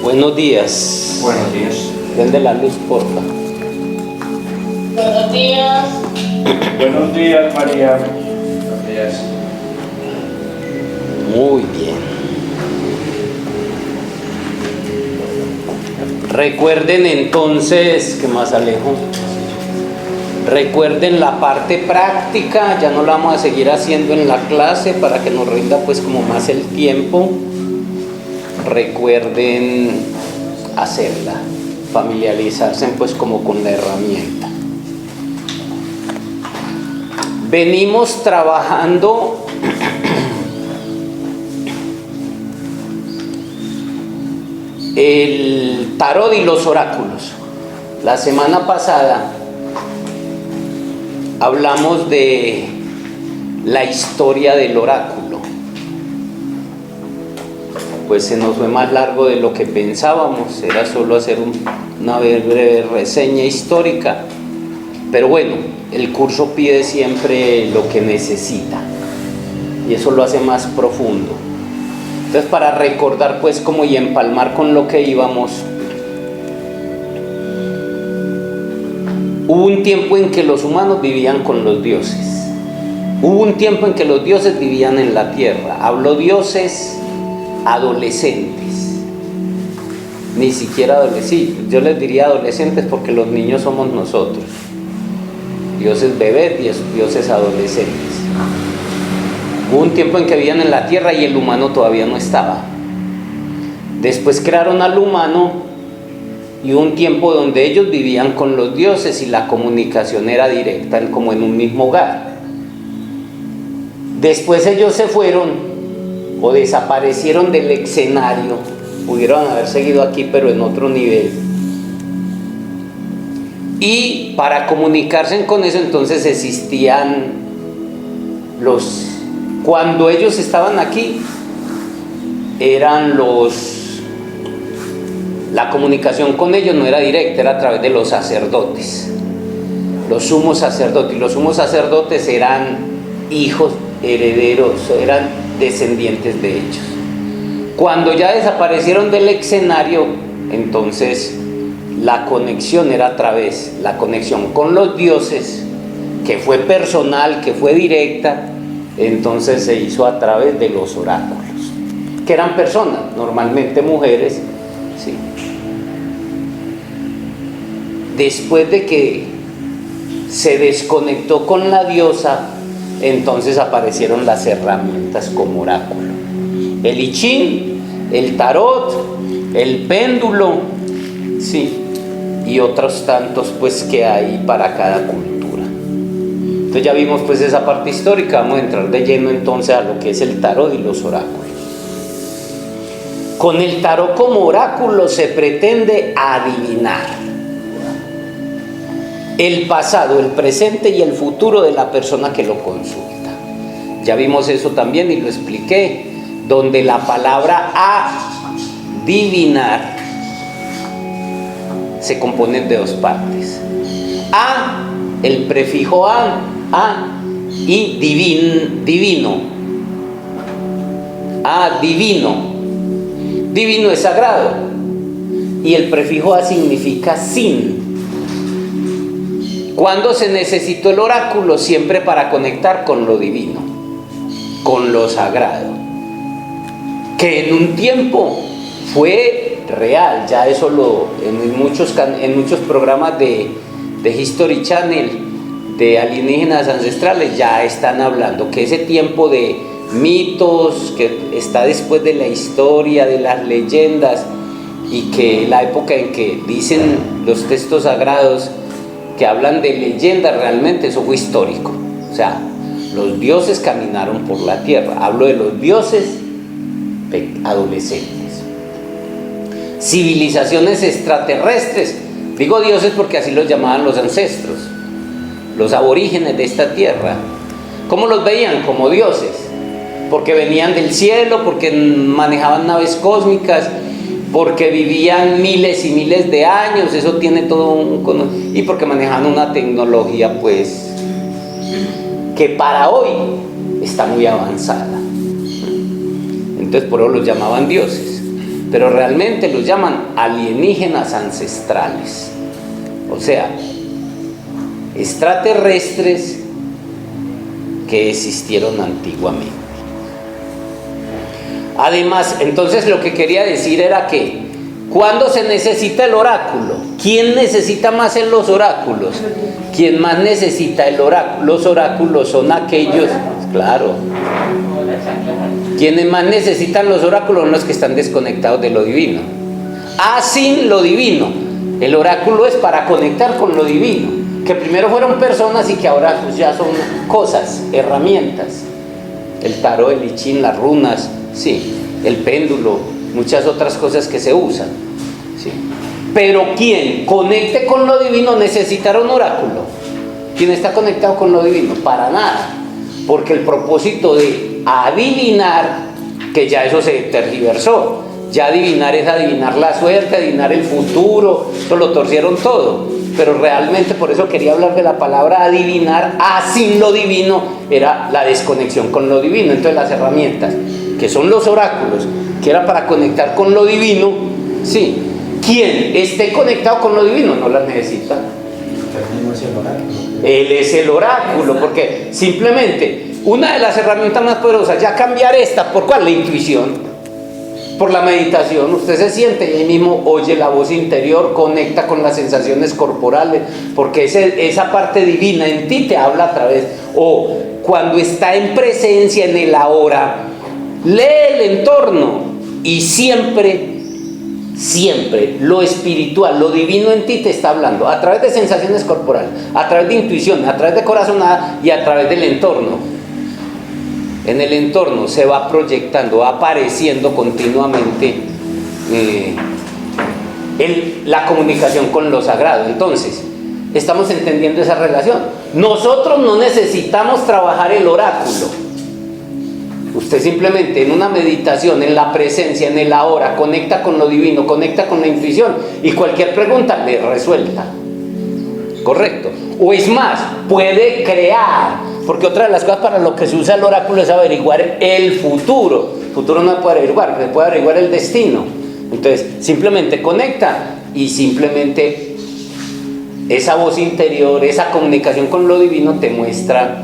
Buenos días. Buenos días. Prende la luz, porfa. Buenos días. Buenos días, María. Buenos días. Muy bien. Recuerden entonces, ¿qué más, Alejo? Recuerden la parte práctica, ya no la vamos a seguir haciendo en la clase para que nos rinda pues como más el tiempo. Recuerden hacerla, familiarizarse pues como con la herramienta. Venimos trabajando el tarot y los oráculos. La semana pasada hablamos de la historia del oráculo. Pues se nos fue más largo de lo que pensábamos, era solo hacer una breve reseña histórica, pero bueno, el curso pide siempre lo que necesita y eso lo hace más profundo. Entonces, para recordar pues como y empalmar con lo que íbamos, hubo un tiempo en que los humanos vivían con los dioses, hubo un tiempo en que los dioses vivían en la tierra. Hablo dioses adolescentes, ni siquiera adolescentes, yo les diría adolescentes porque los niños somos nosotros, dioses bebés y dioses adolescentes. Hubo un tiempo en que vivían en la tierra y el humano todavía no estaba. Después crearon al humano y hubo un tiempo donde ellos vivían con los dioses y la comunicación era directa, como en un mismo hogar. Después ellos se fueron o desaparecieron del escenario, pudieron haber seguido aquí pero en otro nivel, y para comunicarse con eso entonces existían cuando ellos estaban aquí la comunicación con ellos no era directa, era a través de los sacerdotes, los sumos sacerdotes, y los sumos sacerdotes eran hijos herederos, eran descendientes de ellos. Cuando ya desaparecieron del escenario, entonces la conexión era a través, la conexión con los dioses, que fue personal, que fue directa, entonces se hizo a través de los oráculos, que eran personas, normalmente mujeres, ¿sí? Después de que se desconectó con la diosa, entonces aparecieron las herramientas como oráculo. El I Ching, el tarot, el péndulo, sí, y otros tantos pues que hay para cada cultura. Entonces ya vimos pues esa parte histórica, vamos a entrar de lleno entonces a lo que es el tarot y los oráculos. Con el tarot como oráculo se pretende adivinar el pasado, el presente y el futuro de la persona que lo consulta. Ya vimos eso también y lo expliqué, donde la palabra adivinar se compone de dos partes. A, el prefijo a y divino. A, divino. Divino es sagrado. Y el prefijo a significa sin. ¿Cuándo se necesitó el oráculo? Siempre para conectar con lo divino, con lo sagrado, que en un tiempo fue real. Ya eso en muchos programas de History Channel, de alienígenas ancestrales, ya están hablando que ese tiempo de mitos que está después de la historia, de las leyendas, y que la época en que dicen los textos sagrados que hablan de leyendas, realmente eso fue histórico. O sea, los dioses caminaron por la tierra. Hablo de los dioses adolescentes. Civilizaciones extraterrestres. Digo dioses porque así los llamaban los ancestros, los aborígenes de esta tierra. ¿Cómo los veían? Como dioses. Porque venían del cielo, porque manejaban naves cósmicas, porque vivían miles y miles de años, eso tiene todo y porque manejaban una tecnología pues que para hoy está muy avanzada. Entonces por eso los llamaban dioses. pero realmente los llaman alienígenas ancestrales, o sea, extraterrestres que existieron antiguamente. Además, entonces lo que quería decir era que cuando se necesita el oráculo, ¿quién necesita más en los oráculos? Quien más necesita el oráculo, los oráculos son aquellos, claro, quienes más necesitan los oráculos son los que están desconectados de lo divino. Sin lo divino, el oráculo es para conectar con lo divino, que primero fueron personas y que ahora pues ya son cosas, herramientas. El tarot, el I Ching, las runas, sí, el péndulo, muchas otras cosas que se usan, sí. Pero quien conecte con lo divino necesitará un oráculo. ¿Quién está conectado con lo divino? Para nada, porque el propósito de adivinar, que ya eso se tergiversó, ya adivinar es adivinar la suerte, adivinar el futuro, eso lo torcieron todo, pero realmente por eso quería hablar de la palabra adivinar, sin lo divino, era la desconexión con lo divino. Entonces las herramientas, que son los oráculos, que era para conectar con lo divino, sí, quien esté conectado con lo divino no las necesita. Él es el oráculo, porque simplemente una de las herramientas más poderosas, ya cambiar esta, ¿por cuál? La intuición, por la meditación. Usted se siente y ahí mismo oye la voz interior, conecta con las sensaciones corporales, porque esa parte divina en ti te habla a través, o cuando está en presencia en el ahora, lee el entorno y siempre lo espiritual, lo divino en ti te está hablando a través de sensaciones corporales, a través de intuición, a través de corazonada y a través del entorno. En el entorno se va proyectando, va apareciendo continuamente la comunicación con lo sagrado. Entonces, estamos entendiendo esa relación. Nosotros no necesitamos trabajar el oráculo. Usted simplemente en una meditación, en la presencia, en el ahora, conecta con lo divino, conecta con la intuición y cualquier pregunta le resuelta. ¿Correcto? O es más, puede crear, porque otra de las cosas para lo que se usa el oráculo es averiguar el futuro. El futuro no se puede averiguar, se puede averiguar el destino. Entonces, simplemente conecta y simplemente esa voz interior, esa comunicación con lo divino te muestra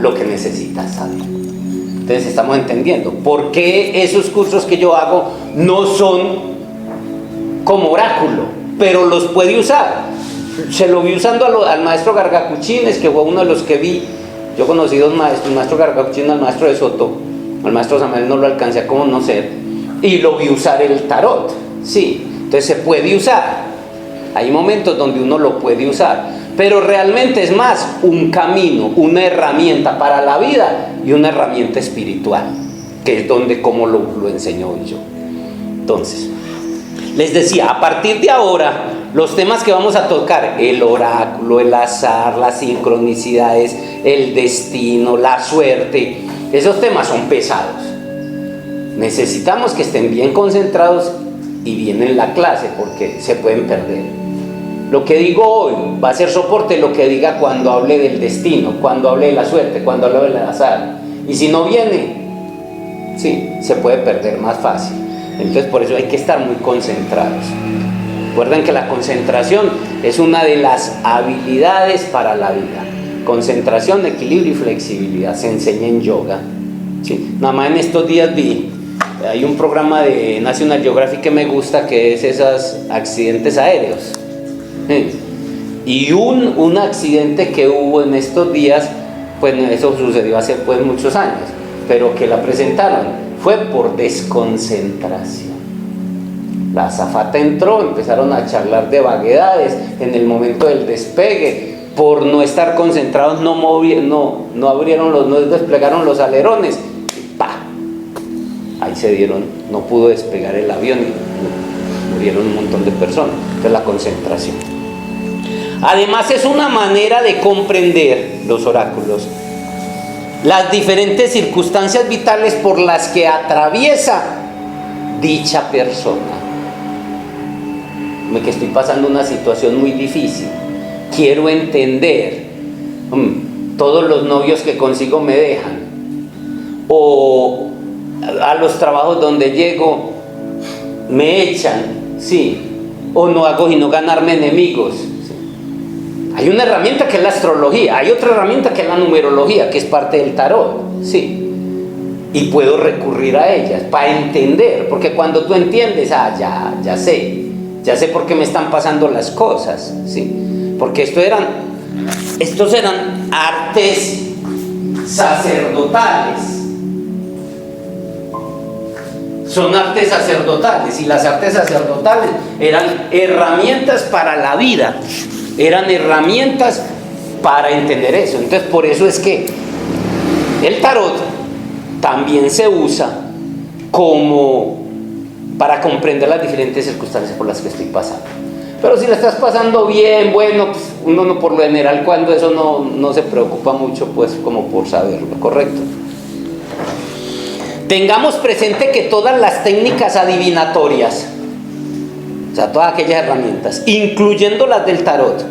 lo que necesitas saber. Entonces estamos entendiendo por qué esos cursos que yo hago no son como oráculo, pero los puede usar. Se lo vi usando al maestro Gargacuchines, que fue uno de los que vi. Yo conocí dos maestros, el maestro Gargacuchines, al maestro de Soto, al maestro Samuel no lo alcancé a conocer, y lo vi usar el tarot, sí. Entonces se puede usar, hay momentos donde uno lo puede usar, pero realmente es más un camino, una herramienta para la vida y una herramienta espiritual, que es donde como lo enseño hoy yo. Entonces, les decía, a partir de ahora, los temas que vamos a tocar, el oráculo, el azar, las sincronicidades, el destino, la suerte, esos temas son pesados. Necesitamos que estén bien concentrados y bien en la clase, porque se pueden perder. Lo que digo hoy va a ser soporte lo que diga cuando hable del destino, cuando hable de la suerte, cuando hable del azar. Y si no viene, sí, se puede perder más fácil. Entonces por eso hay que estar muy concentrados. Recuerden que la concentración es una de las habilidades para la vida. Concentración, equilibrio y flexibilidad. Se enseña en yoga. Sí. Nada más en estos días hay un programa de National Geographic que me gusta, que es esos accidentes aéreos. Y un accidente que hubo en estos días, pues eso sucedió hace pues muchos años, pero que la presentaron fue por desconcentración. La azafata entró, empezaron a charlar de vaguedades en el momento del despegue, por no estar concentrados no desplegaron los alerones y ¡pa! Ahí se dieron, no pudo despegar el avión y murieron un montón de personas. Entonces la concentración. Además es una manera de comprender los oráculos, las diferentes circunstancias vitales por las que atraviesa dicha persona. Que estoy pasando una situación muy difícil, quiero entender, todos los novios que consigo me dejan, o a los trabajos donde llego me echan, sí, o no hago sino ganarme enemigos. ¿Sí? Hay una herramienta que es la astrología, hay otra herramienta que es la numerología, que es parte del tarot, sí. Y puedo recurrir a ellas para entender, porque cuando tú entiendes, ya sé por qué me están pasando las cosas, ¿sí? Porque estos eran artes sacerdotales. Son artes sacerdotales, y las artes sacerdotales eran herramientas para la vida, eran herramientas para entender eso. Entonces, por eso es que el tarot también se usa como para comprender las diferentes circunstancias por las que estoy pasando. Pero si la estás pasando bien, bueno, pues uno no, por lo general, cuando eso no se preocupa mucho, pues como por saberlo, ¿correcto? Tengamos presente que todas las técnicas adivinatorias, o sea, todas aquellas herramientas, incluyendo las del tarot,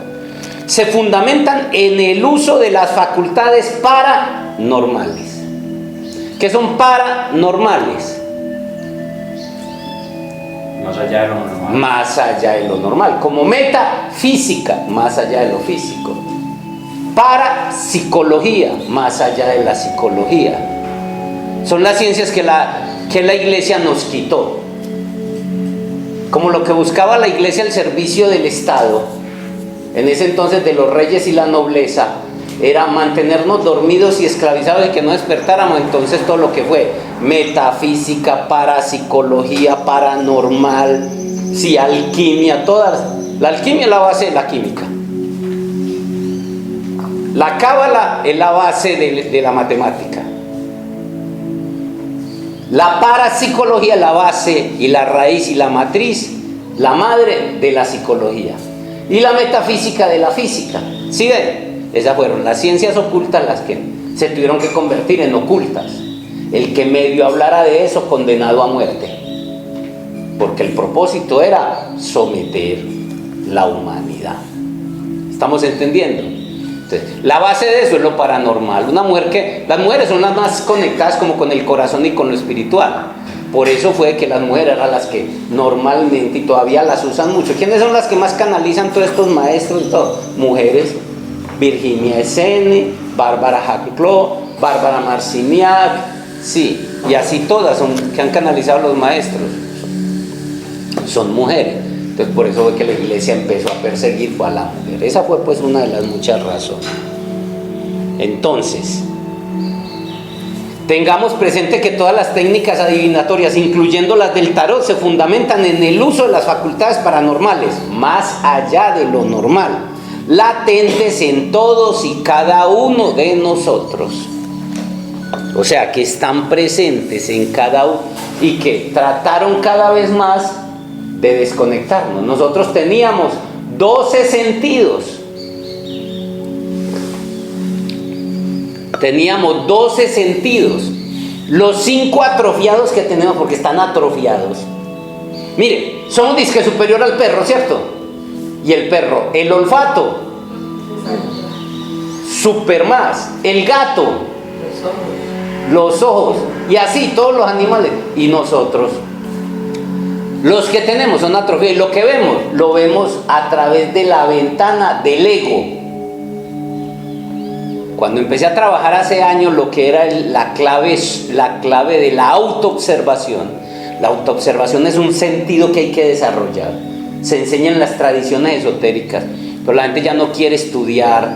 se fundamentan en el uso de las facultades paranormales. ¿Qué son paranormales? Más allá de lo normal. Más allá de lo normal, como metafísica, más allá de lo físico. Parapsicología, más allá de la psicología. Son las ciencias que la iglesia nos quitó. Como lo que buscaba la iglesia al servicio del Estado, en ese entonces de los reyes y la nobleza, era mantenernos dormidos y esclavizados y que no despertáramos. Entonces todo lo que fue metafísica, parapsicología, paranormal, sí, alquimia, todas. La alquimia es la base de la química. La cábala es la base de la matemática. La parapsicología es la base y la raíz y la matriz, la madre de la psicología. Y la metafísica de la física. ¿Sí ven? Esas fueron las ciencias ocultas las que se tuvieron que convertir en ocultas. El que medio hablara de eso, condenado a muerte. Porque el propósito era someter la humanidad. ¿Estamos entendiendo? Entonces, la base de eso es lo paranormal. Las mujeres son las más conectadas como con el corazón y con lo espiritual. Por eso fue que las mujeres eran las que normalmente y todavía las usan mucho. ¿Quiénes son las que más canalizan todos estos maestros y todo? Mujeres. Virginia Essene, Bárbara Jacquelot, Bárbara Marciniak, sí, y así todas que han canalizado los maestros son mujeres. Entonces por eso fue que la iglesia empezó a perseguir a la mujer. Esa fue pues una de las muchas razones. Entonces, tengamos presente que todas las técnicas adivinatorias, incluyendo las del tarot, se fundamentan en el uso de las facultades paranormales, más allá de lo normal, latentes en todos y cada uno de nosotros. O sea, que están presentes en cada uno y que trataron cada vez más de desconectarnos. Nosotros teníamos 12 sentidos. Teníamos 12 sentidos. Los 5 atrofiados que tenemos, porque están atrofiados. Mire, somos disque superior al perro, ¿cierto? Y el perro, el olfato, super más, el gato, los ojos, y así todos los animales. Y nosotros, los que tenemos son atrofiados, y lo que vemos, lo vemos a través de la ventana del ego. Cuando empecé a trabajar hace años, lo que era la clave de la autoobservación. La autoobservación es un sentido que hay que desarrollar. Se enseña en las tradiciones esotéricas, pero la gente ya no quiere estudiar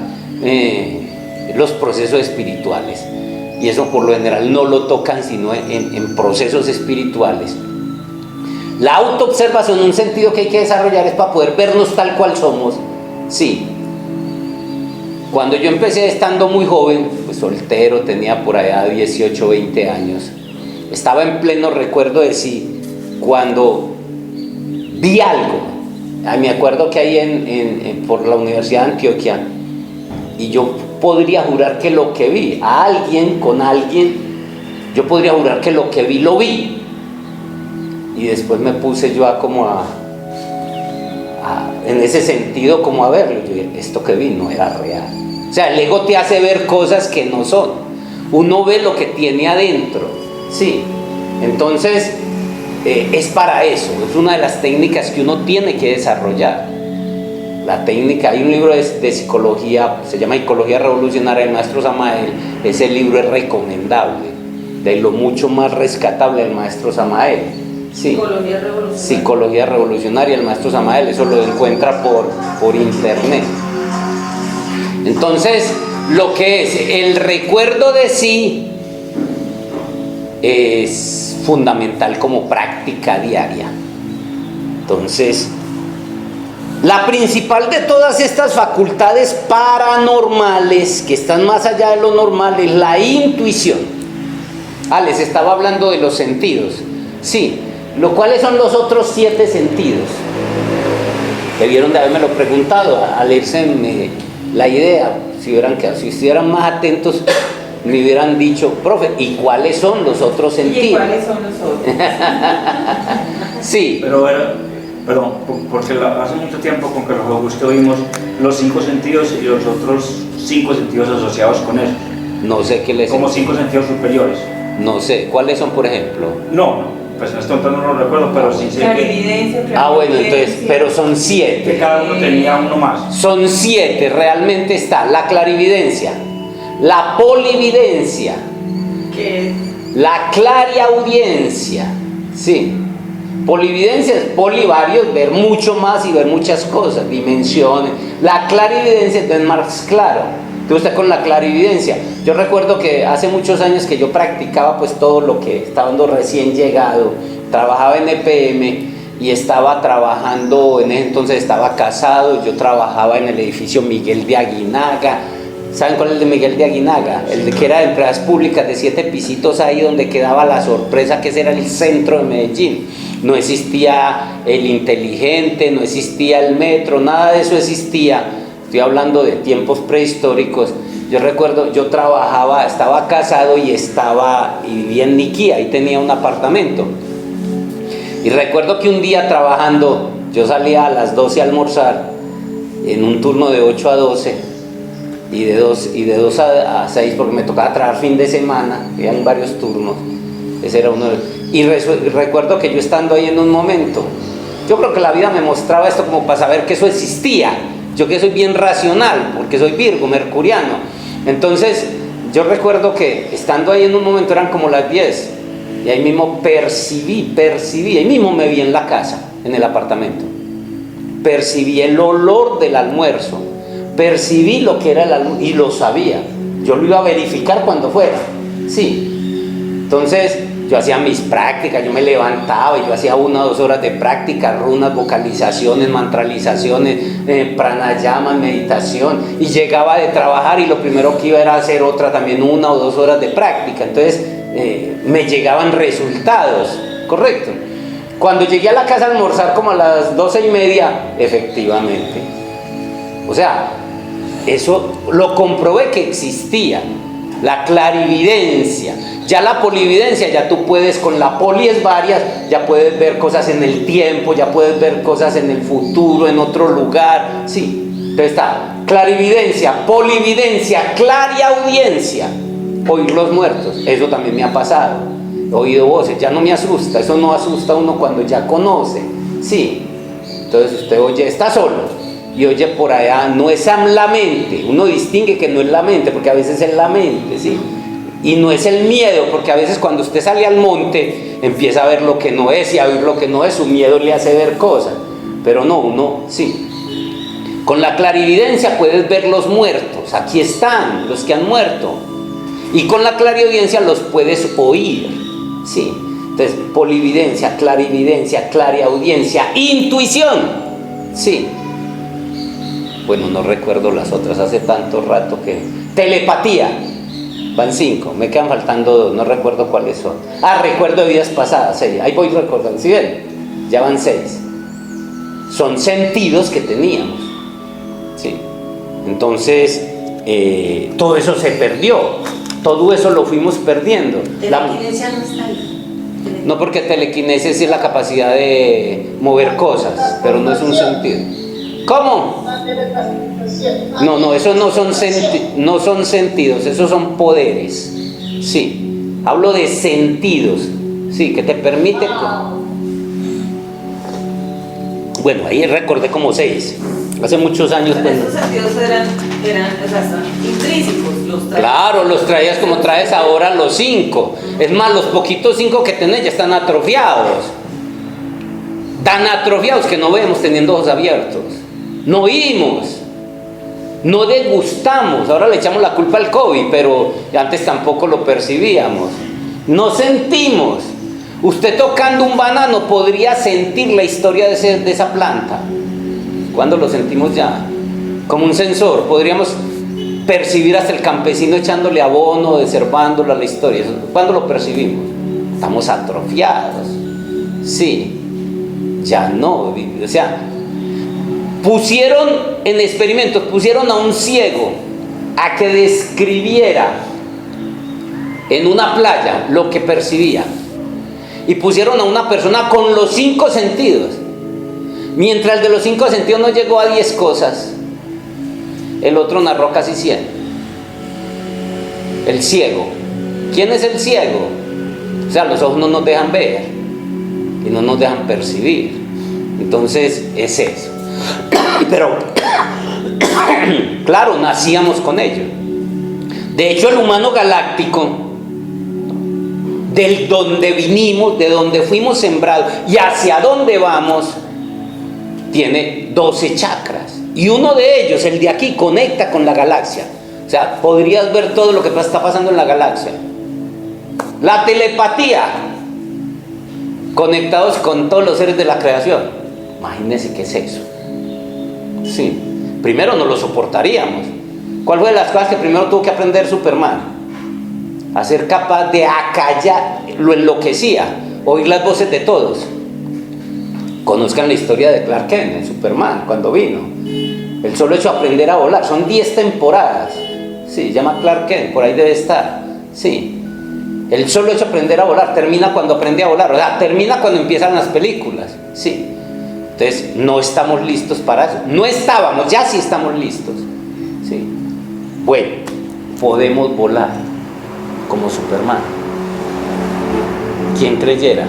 los procesos espirituales. Y eso por lo general no lo tocan sino en procesos espirituales. La autoobservación, un sentido que hay que desarrollar, es para poder vernos tal cual somos. Sí. Cuando yo empecé estando muy joven, pues soltero, tenía por allá 18, 20 años, estaba en pleno recuerdo de sí, cuando vi algo. Me acuerdo que ahí por la Universidad de Antioquia, y yo podría jurar que lo que vi, con alguien, yo podría jurar que lo que vi, lo vi. Y después me puse yo en ese sentido como a verlo. Yo dije, esto que vi no era real. O sea, el ego te hace ver cosas que no son. Uno ve lo que tiene adentro, sí. Entonces, es para eso, es una de las técnicas que uno tiene que desarrollar. La técnica, hay un libro de psicología, se llama Psicología Revolucionaria del maestro Samael. Ese libro es recomendable, de lo mucho más rescatable del maestro Samael. Sí. Psicología Revolucionaria. Psicología Revolucionaria del maestro Samael, eso lo encuentra por internet. Entonces, lo que es el recuerdo de sí es fundamental como práctica diaria. Entonces, la principal de todas estas facultades paranormales, que están más allá de lo normal, es la intuición. Les estaba hablando de los sentidos. Sí, ¿cuáles son los otros 7 sentidos? Debieron de haberme lo preguntado al irse la idea. Si estuvieran más atentos, me hubieran dicho, profe, ¿y cuáles son los otros sentidos? ¿Y cuáles son los otros? Sí. Pero perdón, porque hace mucho tiempo con que los Augusto vimos los 5 sentidos y los otros 5 sentidos asociados con eso. No sé qué les... Como 5 sentidos superiores. No sé, ¿cuáles son, por ejemplo? No, pues en este momento no lo recuerdo, pero sí sé que... Clarividencia, Bueno, entonces, pero son 7. Que cada uno tenía uno más. Son 7, realmente está la clarividencia, la polividencia, ¿Qué? la clariaudiencia, sí. Polividencia es polivarios, ver mucho más y ver muchas cosas, dimensiones. La clarividencia es ver más claro. Entonces usted con la clarividencia, yo recuerdo que hace muchos años que yo practicaba pues todo lo que estaba dando recién llegado, trabajaba en EPM y estaba trabajando, en ese entonces estaba casado, yo trabajaba en el edificio Miguel de Aguinaga. ¿Saben cuál es el de Miguel de Aguinaga? El de que era de empresas públicas de 7 pisitos ahí donde quedaba La Sorpresa, que ese era el centro de Medellín. No existía el inteligente, no existía el metro, nada de eso existía. Estoy hablando de tiempos prehistóricos. Yo recuerdo, yo trabajaba, estaba casado y vivía en Niquía, ahí tenía un apartamento. Y recuerdo que un día trabajando, yo salía a las 12 a almorzar, en un turno de 8 a 12, y de 2 a 6, porque me tocaba trabajar fin de semana, eran varios turnos. Ese era uno y recuerdo que yo estando ahí en un momento, yo creo que la vida me mostraba esto como para saber que eso existía. Yo que soy bien racional, porque soy Virgo, mercuriano. Entonces, yo recuerdo que estando ahí en un momento eran como las 10, y ahí mismo percibí, ahí mismo me vi en la casa, en el apartamento. Percibí el olor del almuerzo, percibí lo que era el almuerzo, y lo sabía. Yo lo iba a verificar cuando fuera, sí. Entonces, yo hacía mis prácticas, yo me levantaba y yo hacía 1 o 2 horas de práctica, runas, vocalizaciones, mantralizaciones, pranayama, meditación, y llegaba de trabajar y lo primero que iba era hacer otra también 1 o 2 horas de práctica. Entonces me llegaban resultados, correcto. Cuando llegué a la casa a almorzar como a las 12:30, efectivamente, o sea, eso lo comprobé que existía. La clarividencia, ya la polividencia, ya tú puedes, con la poli es varias, ya puedes ver cosas en el tiempo, ya puedes ver cosas en el futuro, en otro lugar, sí. Entonces está clarividencia, polividencia, clariaudiencia, oír los muertos, eso también me ha pasado. He oído voces, ya no me asusta, eso no asusta a uno cuando ya conoce, sí. Entonces usted oye, está solo y oye por allá, no es la mente, uno distingue que no es la mente, porque a veces es la mente, ¿sí? Y no es el miedo, porque a veces cuando usted sale al monte, empieza a ver lo que no es y a oír lo que no es, su miedo le hace ver cosas, pero no, uno, sí. Con la clarividencia puedes ver los muertos, aquí están, los que han muerto, y con la clariaudiencia los puedes oír, ¿sí? Entonces, polividencia, clarividencia, clariaudiencia, intuición, ¿sí? Bueno, no recuerdo las otras, hace tanto rato que... Telepatía, van 5, me quedan faltando 2, no recuerdo cuáles son. Recuerdo de vidas pasadas, 6, ahí voy recordando, ¿sí ven? Ya van 6. Son sentidos que teníamos, ¿sí? Entonces, todo eso se perdió, todo eso lo fuimos perdiendo. Telequinesia no está ahí. No, porque telequinesis es la capacidad de mover cosas, pero no es un sentido. ¿Cómo? No, esos no son sentidos, esos son poderes. Sí, hablo de sentidos, Sí, que te permite... Bueno, ahí recordé como 6. Hace muchos años. Pero esos sentidos eran, o sea, son intrínsecos. Claro, los traías como traes ahora los 5. Es más, los poquitos 5 que tenés ya están atrofiados. Tan atrofiados que no vemos teniendo ojos abiertos. No oímos. No degustamos. Ahora le echamos la culpa al COVID, pero antes tampoco lo percibíamos. No sentimos. Usted tocando un banano podría sentir la historia de esa planta. ¿Cuándo lo sentimos ya? Como un sensor. Podríamos percibir hasta el campesino echándole abono, deservándolo a la historia. ¿Cuándo lo percibimos? Estamos atrofiados. Sí. Ya no. O sea, pusieron en experimentos, pusieron a un ciego a que describiera en una playa lo que percibía. Y pusieron a una persona con los 5 sentidos. Mientras el de los 5 sentidos no llegó a 10 cosas, el otro narró casi 100. El ciego. ¿Quién es el ciego? O sea, los ojos no nos dejan ver y no nos dejan percibir. Entonces es eso. Pero claro, nacíamos con ello. De hecho, el humano galáctico, del donde vinimos, de donde fuimos sembrados y hacia dónde vamos, tiene 12 chakras. Y uno de ellos, el de aquí, conecta con la galaxia. O sea, podrías ver todo lo que está pasando en la galaxia. La telepatía, conectados con todos los seres de la creación. Imagínense qué es eso. Sí, primero no lo soportaríamos. ¿Cuál fue de las cosas que primero tuvo que aprender Superman? A ser capaz de acallar, lo enloquecía, oír las voces de todos. Conozcan la historia de Clark Kent en Superman, cuando vino. El solo hecho de aprender a volar, son 10 temporadas. Sí, llama Clark Kent, por ahí debe estar. Sí, el solo hecho de aprender a volar termina cuando aprende a volar, o sea, termina cuando empiezan las películas. Sí, entonces no estamos listos para eso. No estábamos, ya sí estamos listos. Sí, bueno, podemos volar como Superman. ¿Quién creyera?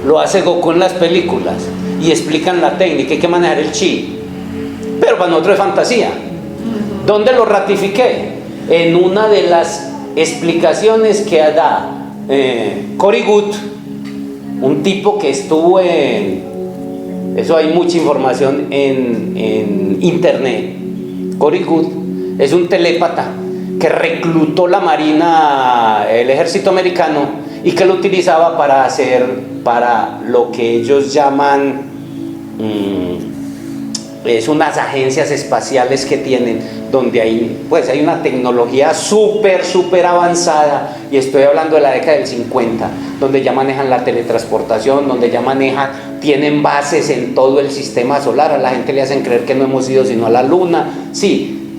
Lo hace Goku en las películas y explican la técnica, hay que manejar el chi. Pero para nosotros es fantasía. ¿Dónde lo ratifiqué? En una de las explicaciones que da Cory Good, un tipo que estuvo en... Eso hay mucha información en internet. Cory Good es un telépata que reclutó la Marina, el ejército americano, y que lo utilizaba para lo que ellos llaman, es unas agencias espaciales que tienen, donde hay una tecnología súper avanzada, y estoy hablando de la década del 50, donde ya manejan la teletransportación, donde ya tienen bases en todo el sistema solar. A la gente le hacen creer que no hemos ido sino a la luna. Sí,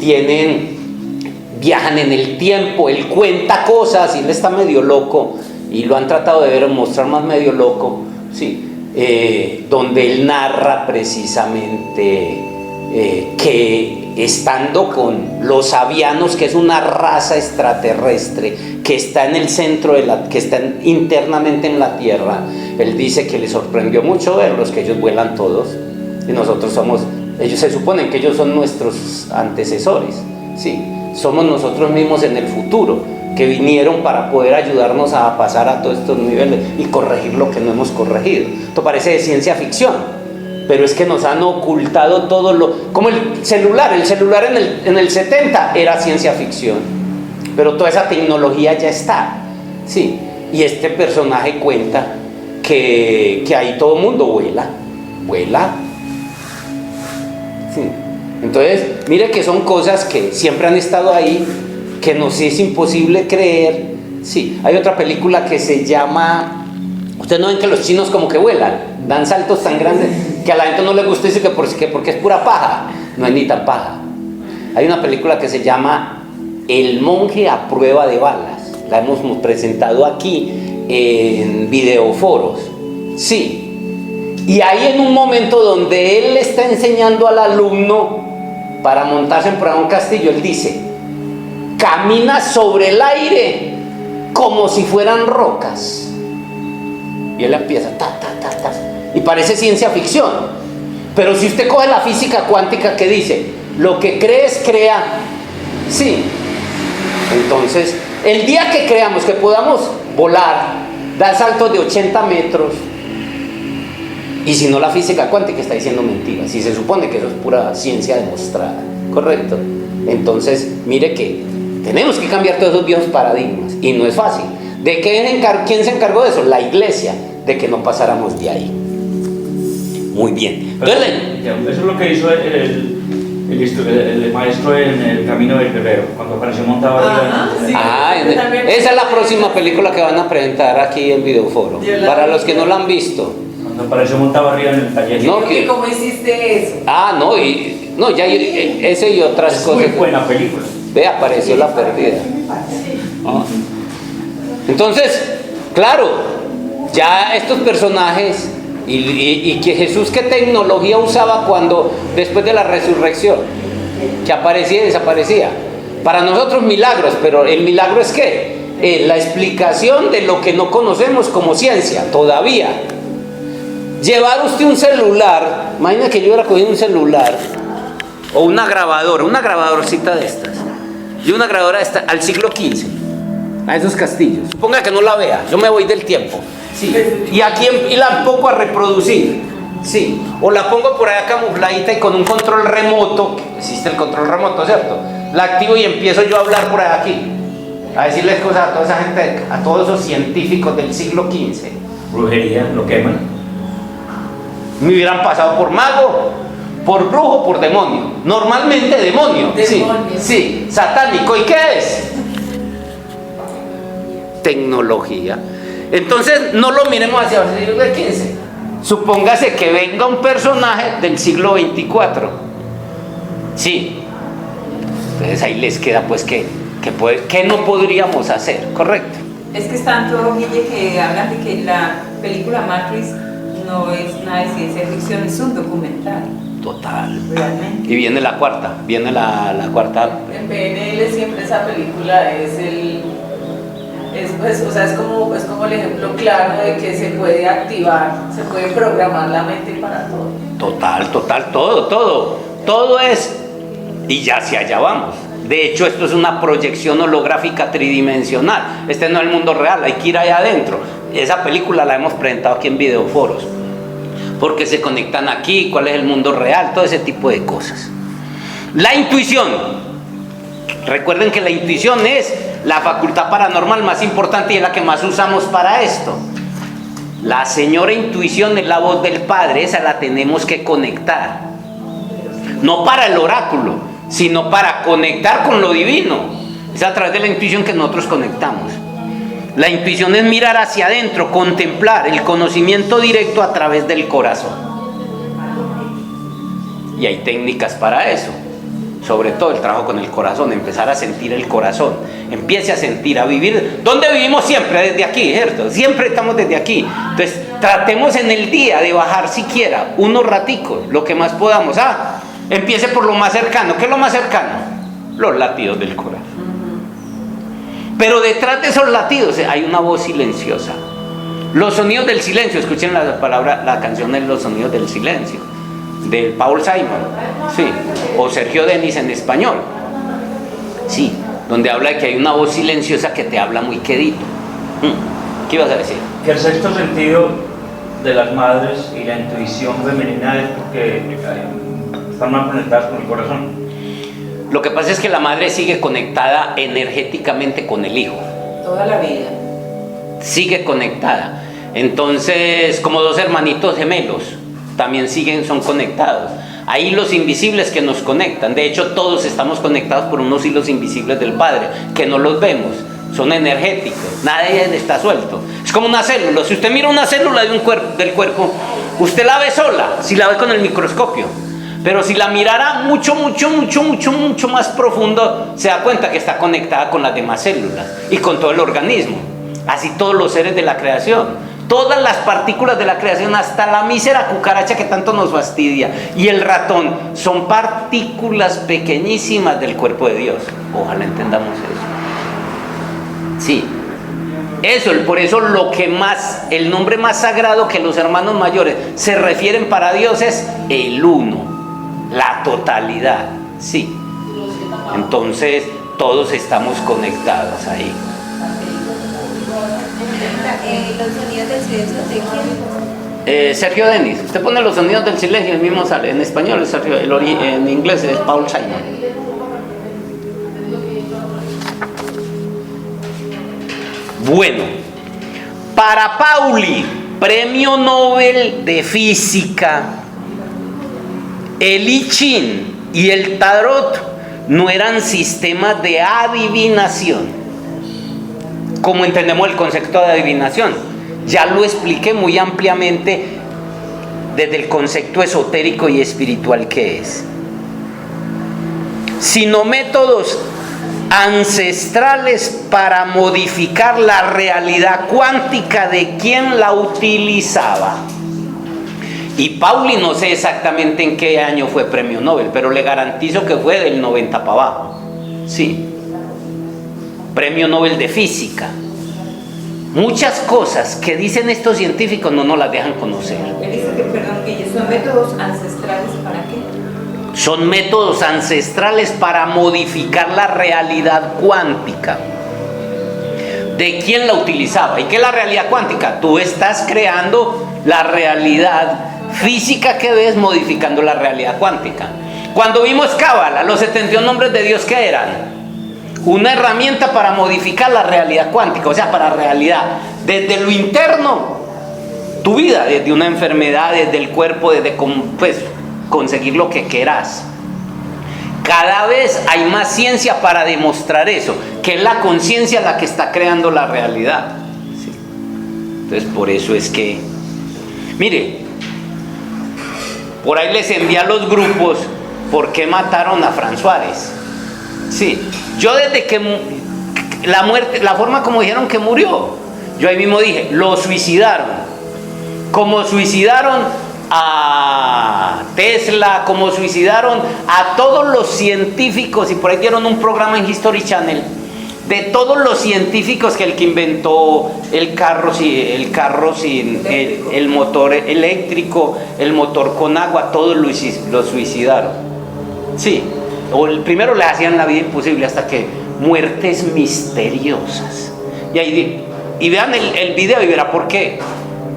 viajan en el tiempo, él cuenta cosas y él está medio loco, y lo han tratado de mostrar más medio loco, sí, donde él narra precisamente que estando con los avianos, que es una raza extraterrestre que está en el centro que está internamente en la Tierra, él dice que le sorprendió mucho verlos, que ellos vuelan todos y nosotros ellos se suponen que ellos son nuestros antecesores, sí, somos nosotros mismos en el futuro, que vinieron para poder ayudarnos a pasar a todos estos niveles y corregir lo que no hemos corregido. Esto parece de ciencia ficción, pero es que nos han ocultado todo como el celular en el 70 era ciencia ficción, pero toda esa tecnología ya está, sí, y este personaje cuenta que ahí todo el mundo vuela, sí. Entonces, mire que son cosas que siempre han estado ahí, que nos es imposible creer. Sí, hay otra película que se llama... Ustedes no ven que los chinos como que vuelan, dan saltos tan grandes que a la gente no le gusta y dice que porque es pura paja. No es ni tan paja. Hay una película que se llama El monje a prueba de balas. La hemos presentado aquí en videoforos. Sí. Y ahí en un momento donde él le está enseñando al alumno para montarse en un castillo, él dice: camina sobre el aire como si fueran rocas. Y él empieza, y parece ciencia ficción. Pero si usted coge la física cuántica que dice, lo que crees, crea, sí. Entonces, el día que creamos que podamos volar, dar saltos de 80 metros, y si no, la física cuántica está diciendo mentiras, si se supone que eso es pura ciencia demostrada, ¿correcto? Entonces, mire que tenemos que cambiar todos esos viejos paradigmas, y no es fácil. ¿De quién se encargó de eso? La iglesia, de que no pasáramos de ahí. Muy bien. Entonces, eso es lo que hizo el maestro en El Camino del Guerrero, cuando apareció montado arriba. Sí. Esa es la próxima película que van a presentar aquí en Videoforo, para los que no la han visto. Cuando apareció montado arriba en el taller. No, ¿Cómo hiciste eso? Ese y otras es cosas. Muy buena película. Ve, apareció La Perdida. Entonces, claro, ya estos personajes y que Jesús, ¿qué tecnología usaba cuando después de la resurrección? Que aparecía y desaparecía. Para nosotros milagros, pero el milagro es ¿qué? La explicación de lo que no conocemos como ciencia todavía. Llevar usted un celular, imagina que yo hubiera cogido un celular o una grabadorcita de estas, y una grabadora de esta al siglo XV, a esos castillos. Suponga que no la vea, yo me voy del tiempo. Sí. Y aquí y la pongo a reproducir. Sí. O la pongo por allá camufladita y con un control remoto, existe el control remoto, ¿cierto? La activo y empiezo yo a hablar por allá aquí, a decirles cosas a toda esa gente, a todos esos científicos del siglo XV. Brujería, lo queman. Me hubieran pasado por mago, por brujo, por demonio. Normalmente demonio. Sí, satánico. ¿Y qué es? Tecnología. Entonces no lo miremos hacia el siglo XV. Supóngase que venga un personaje del siglo XXIV. Sí. Entonces ahí les queda pues que no podríamos hacer, ¿correcto? Es que es tanto, Guille, que hablan de que la película Matrix no es nada de ciencia ficción, es un documental. Total. Realmente. Y viene la cuarta, la cuarta. En PNL siempre esa película es como el ejemplo claro de que se puede activar, se puede programar la mente para todo. Total, todo es, y ya hacia allá vamos. De hecho, esto es una proyección holográfica tridimensional. Este no es el mundo real, hay que ir allá adentro. Esa película la hemos presentado aquí en Videoforos, porque se conectan aquí, cuál es el mundo real, todo ese tipo de cosas. La intuición. Recuerden que la intuición es la facultad paranormal más importante y es la que más usamos para esto. La señora intuición es la voz del Padre, esa la tenemos que conectar. No para el oráculo, sino para conectar con lo divino. Es a través de la intuición que nosotros conectamos. La intuición es mirar hacia adentro, contemplar el conocimiento directo a través del corazón. Y hay técnicas para eso. Sobre todo el trabajo con el corazón, empezar a sentir el corazón. Empiece a sentir, a vivir. ¿Dónde vivimos siempre? Desde aquí, ¿cierto? Siempre estamos desde aquí. Entonces, tratemos en el día de bajar siquiera unos raticos, lo que más podamos. Empiece por lo más cercano. ¿Qué es lo más cercano? Los latidos del corazón. Pero detrás de esos latidos hay una voz silenciosa. Los sonidos del silencio. Escuchen la canción de Los Sonidos del Silencio, de Paul Simon, sí, o Sergio Denis en español, sí, donde habla de que hay una voz silenciosa que te habla muy quedito. ¿Qué ibas a decir? Que el sexto sentido de las madres y la intuición femenina es porque están más conectadas con el corazón. Lo que pasa es que la madre sigue conectada energéticamente con el hijo. Toda la vida. Sigue conectada. Entonces, como dos hermanitos gemelos, también son conectados. Hay hilos invisibles que nos conectan. De hecho, todos estamos conectados por unos hilos invisibles del Padre, que no los vemos. Son energéticos. Nadie está suelto. Es como una célula. Si usted mira una célula del cuerpo, usted la ve sola, si la ve con el microscopio. Pero si la mirara mucho más profundo, se da cuenta que está conectada con las demás células y con todo el organismo. Así todos los seres de la creación, todas las partículas de la creación, hasta la mísera cucaracha que tanto nos fastidia y el ratón, son partículas pequeñísimas del cuerpo de Dios. Ojalá entendamos eso. Sí. Eso, por eso el nombre más sagrado que los hermanos mayores se refieren para Dios es el uno, la totalidad, sí. Entonces, todos estamos conectados ahí. Los sonidos del silencio de quién. Sergio Denis, usted pone los sonidos del silencio, el mismo sale. En español es Sergio, en inglés es Paul Simon. Bueno, para Pauli, premio Nobel de Física, el I Ching y el Tarot no eran sistemas de adivinación, como entendemos el concepto de adivinación. Ya lo expliqué muy ampliamente desde el concepto esotérico y espiritual que es, sino métodos ancestrales para modificar la realidad cuántica de quien la utilizaba. Y Pauli no sé exactamente en qué año fue premio Nobel, pero le garantizo que fue del 90 para abajo. Sí, premio Nobel de Física. Muchas cosas que dicen estos científicos no nos las dejan conocer. Él dice que, perdón, que son métodos ancestrales para qué. Son métodos ancestrales para modificar la realidad cuántica. ¿De quién la utilizaba? ¿Y qué es la realidad cuántica? Tú estás creando la realidad física que ves modificando la realidad cuántica. Cuando vimos Cábala, los 71 nombres de Dios, ¿qué eran? Una herramienta para modificar la realidad cuántica, o sea, para realidad. Desde lo interno, tu vida, desde una enfermedad, desde el cuerpo, desde conseguir lo que quieras. Cada vez hay más ciencia para demostrar eso, que es la conciencia la que está creando la realidad. ¿Sí? Entonces, por eso es que, mire, por ahí les envié a los grupos por qué mataron a Fran Suárez. Sí, yo desde que la muerte, la forma como dijeron que murió, yo ahí mismo dije, lo suicidaron. Como suicidaron a Tesla, como suicidaron a todos los científicos, y por ahí dieron un programa en History Channel de todos los científicos, que el que inventó el carro sin el motor eléctrico, el motor con agua, todos lo suicidaron. Sí, o el primero le hacían la vida imposible, hasta que muertes misteriosas. Y vean el video y verá por qué.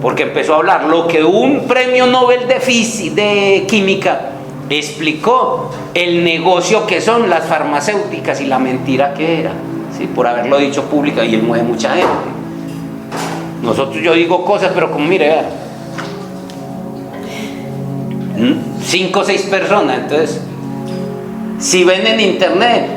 Porque empezó a hablar lo que un premio Nobel de química explicó, el negocio que son las farmacéuticas y la mentira que era, ¿sí? Por haberlo dicho pública, y él mueve mucha gente. Yo digo cosas, pero como mire, vean, 5 o 6 personas. Entonces, si ven en internet,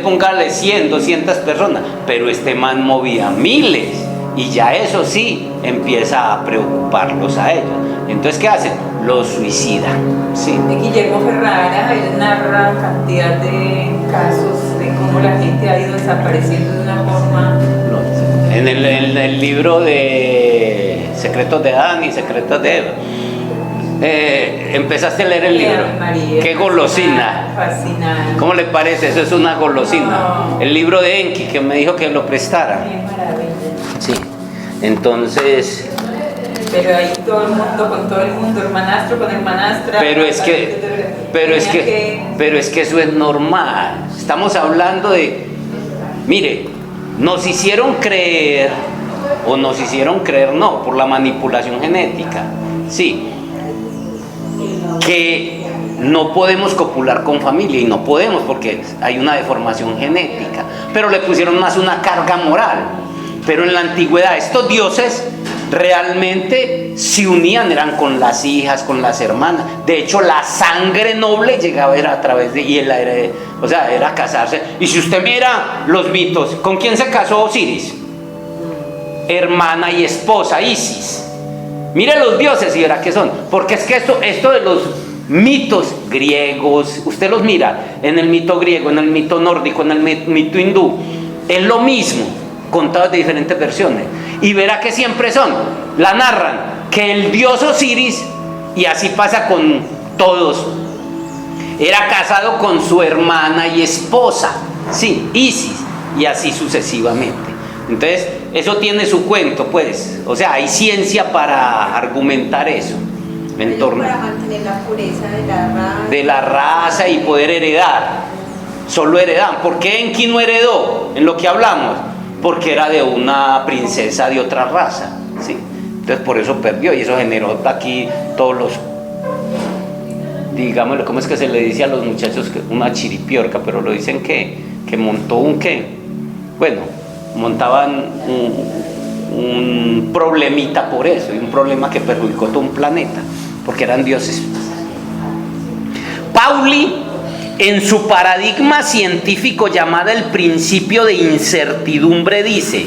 póngale 100, 200 personas, pero este man movía miles. Y ya eso sí empieza a preocuparlos a ellos. Entonces, ¿qué hacen? Los suicidan. Sí. Guillermo Ferrara, él narra cantidad de casos de cómo la gente ha ido desapareciendo de una forma. En el libro de Secretos de Adán y Secretos de Eva. Empezaste a leer el libro. María, qué golosina. Fascinante. ¿Cómo le parece? Eso es una golosina. No. El libro de Enki, que me dijo que lo prestara. Qué maravilla. Sí. Entonces. Pero ahí todo el mundo con todo el mundo, hermanastro con hermanastra. Pero es que eso es normal. Estamos hablando de, mire, nos hicieron creer, o nos hicieron creer no, por la manipulación genética, sí, que no podemos copular con familia, y no podemos porque hay una deformación genética, pero le pusieron más una carga moral. Pero en la antigüedad estos dioses realmente se unían, eran con las hijas, con las hermanas. De hecho, la sangre noble llegaba a través de, era casarse. Y si usted mira los mitos, ¿con quién se casó Osiris? Hermana y esposa, Isis. Mire los dioses y verá qué son. Porque es que esto de los mitos griegos, usted los mira en el mito griego, en el mito nórdico, en el mito hindú, es lo mismo, contados de diferentes versiones, y verá que siempre la narran, que el dios Osiris, y así pasa con todos, era casado con su hermana y esposa, sí, Isis, y así sucesivamente. Entonces, eso tiene su cuento, pues. O sea, hay ciencia para argumentar eso. En torno para mantener la pureza de la raza y poder heredar. Solo heredan. ¿Por qué Enki no heredó? En lo que hablamos. Porque era de una princesa de otra raza. ¿Sí? Entonces por eso perdió. Y eso generó aquí todos los... Digámoslo, ¿cómo es que se le dice a los muchachos? Una chiripiorca, pero lo dicen que montó un qué. Bueno, montaban un problemita por eso. Y un problema que perjudicó todo un planeta. Porque eran dioses. Pauli, en su paradigma científico llamado el principio de incertidumbre, dice,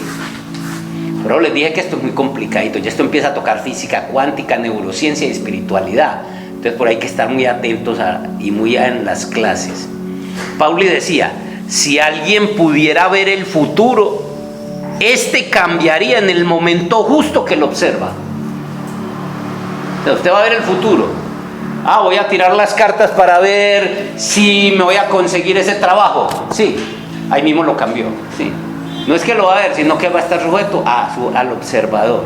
pero les dije que esto es muy complicadito, ya esto empieza a tocar física cuántica, neurociencia y espiritualidad, entonces por ahí hay que estar muy atentos y muy en las clases. Pauli decía, si alguien pudiera ver el futuro, este cambiaría en el momento justo que lo observa. Usted va a ver el futuro. Voy a tirar las cartas para ver si me voy a conseguir ese trabajo. Sí, ahí mismo lo cambió. Sí. No es que lo va a ver, sino que va a estar sujeto al observador.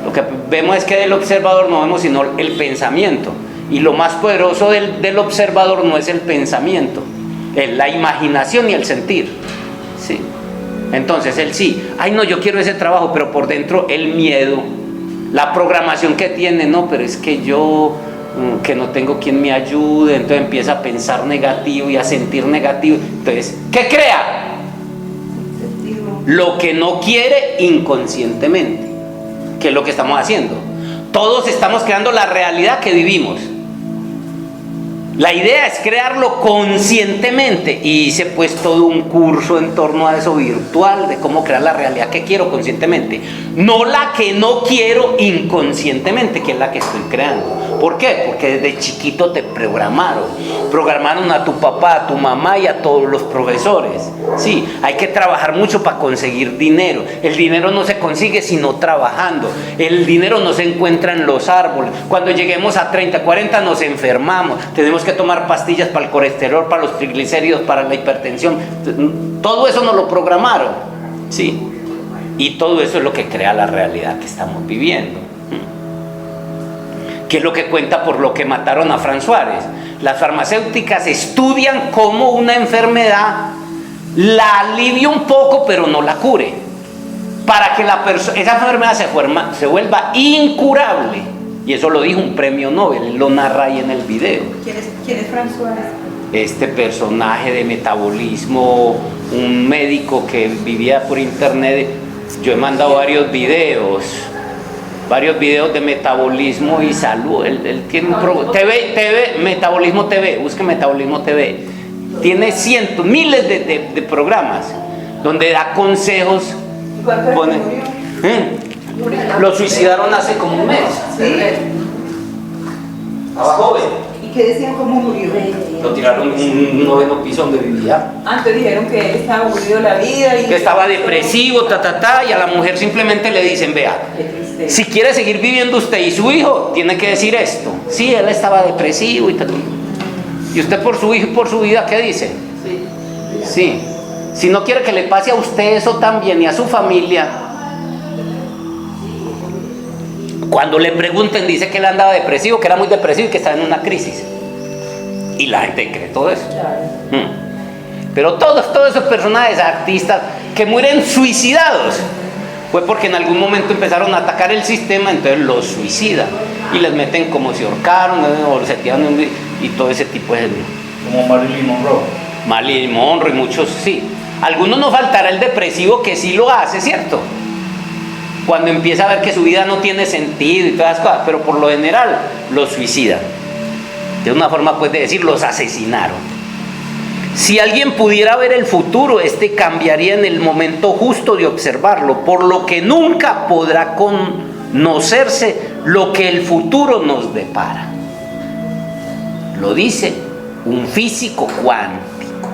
Lo que vemos es que del observador no vemos sino el pensamiento. Y lo más poderoso del observador no es el pensamiento, es la imaginación y el sentir. Sí. Entonces él sí, no, yo quiero ese trabajo, pero por dentro el miedo, la programación que tiene, no, pero es que yo, que no tengo quien me ayude, entonces empieza a pensar negativo y a sentir negativo. Entonces, ¿qué crea? Lo que no quiere inconscientemente, que es lo que estamos haciendo. Todos estamos creando la realidad que vivimos. La idea es crearlo conscientemente, y hice pues todo un curso en torno a eso virtual, de cómo crear la realidad que quiero conscientemente, no la que no quiero inconscientemente, que es la que estoy creando. ¿Por qué? Porque desde chiquito te programaron a tu papá, a tu mamá y a todos los profesores. Sí, hay que trabajar mucho para conseguir dinero. El dinero no se consigue sino trabajando. El dinero no se encuentra en los árboles. Cuando lleguemos a 30, 40 nos enfermamos. Tenemos que tomar pastillas para el colesterol, para los triglicéridos, para la hipertensión. Todo eso nos lo programaron. Sí. Y todo eso es lo que crea la realidad que estamos viviendo. ¿Qué es lo que cuenta por lo que mataron a Fran Suárez? Las farmacéuticas estudian cómo una enfermedad la alivia un poco, pero no la cure, para que esa enfermedad se vuelva incurable. Y eso lo dijo un premio Nobel, él lo narra ahí en el video. ¿Quién es Fran Suárez? Este personaje de metabolismo, un médico que vivía por internet. Yo he mandado varios videos de metabolismo y salud. Él tiene un programa, TV, Metabolismo TV, busque Metabolismo TV. Tiene cientos, miles de programas donde da consejos. ¿Cuánto murió? Lo suicidaron hace como un mes. Sí. Estaba joven. ¿Y qué decían cómo murió? Lo tiraron en un 9º piso donde vivía. Antes dijeron que él estaba aburrido de la vida y que estaba depresivo, y a la mujer simplemente le dicen, vea, si quiere seguir viviendo usted y su hijo, tiene que decir esto. Sí, él estaba depresivo y ¿y usted por su hijo y por su vida qué dice? Sí. Si no quiere que le pase a usted eso también y a su familia, cuando le pregunten, dice que él andaba depresivo, que era muy depresivo y que estaba en una crisis. Y la gente cree todo eso. Pero todos esos personajes, artistas que mueren suicidados, fue porque en algún momento empezaron a atacar el sistema, entonces los suicidan y les meten como si ahorcaron o se tiran y todo ese tipo de... Como Marilyn Monroe. Marilyn Monroe y muchos, sí. Algunos no faltará el depresivo que sí lo hace, ¿cierto? Cuando empieza a ver que su vida no tiene sentido y todas las cosas, pero por lo general los suicidan. De una forma pues de decir, los asesinaron. Si alguien pudiera ver el futuro, este cambiaría en el momento justo de observarlo, por lo que nunca podrá conocerse lo que el futuro nos depara. Lo dice un físico cuántico,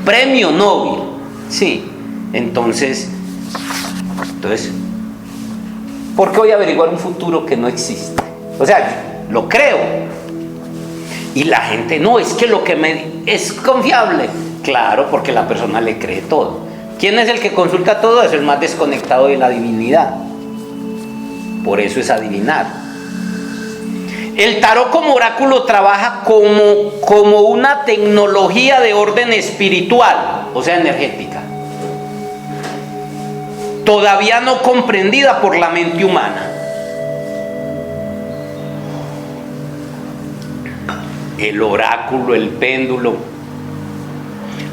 premio Nobel. Sí, entonces, ¿por qué voy a averiguar un futuro que no existe? O sea, lo creo. Y la gente, no, es que lo que me es confiable. Claro, porque la persona le cree todo. ¿Quién es el que consulta todo eso? El más desconectado de la divinidad. Por eso es adivinar. El tarot como oráculo trabaja como una tecnología de orden espiritual, o sea, energética, todavía no comprendida por la mente humana. El oráculo, el péndulo,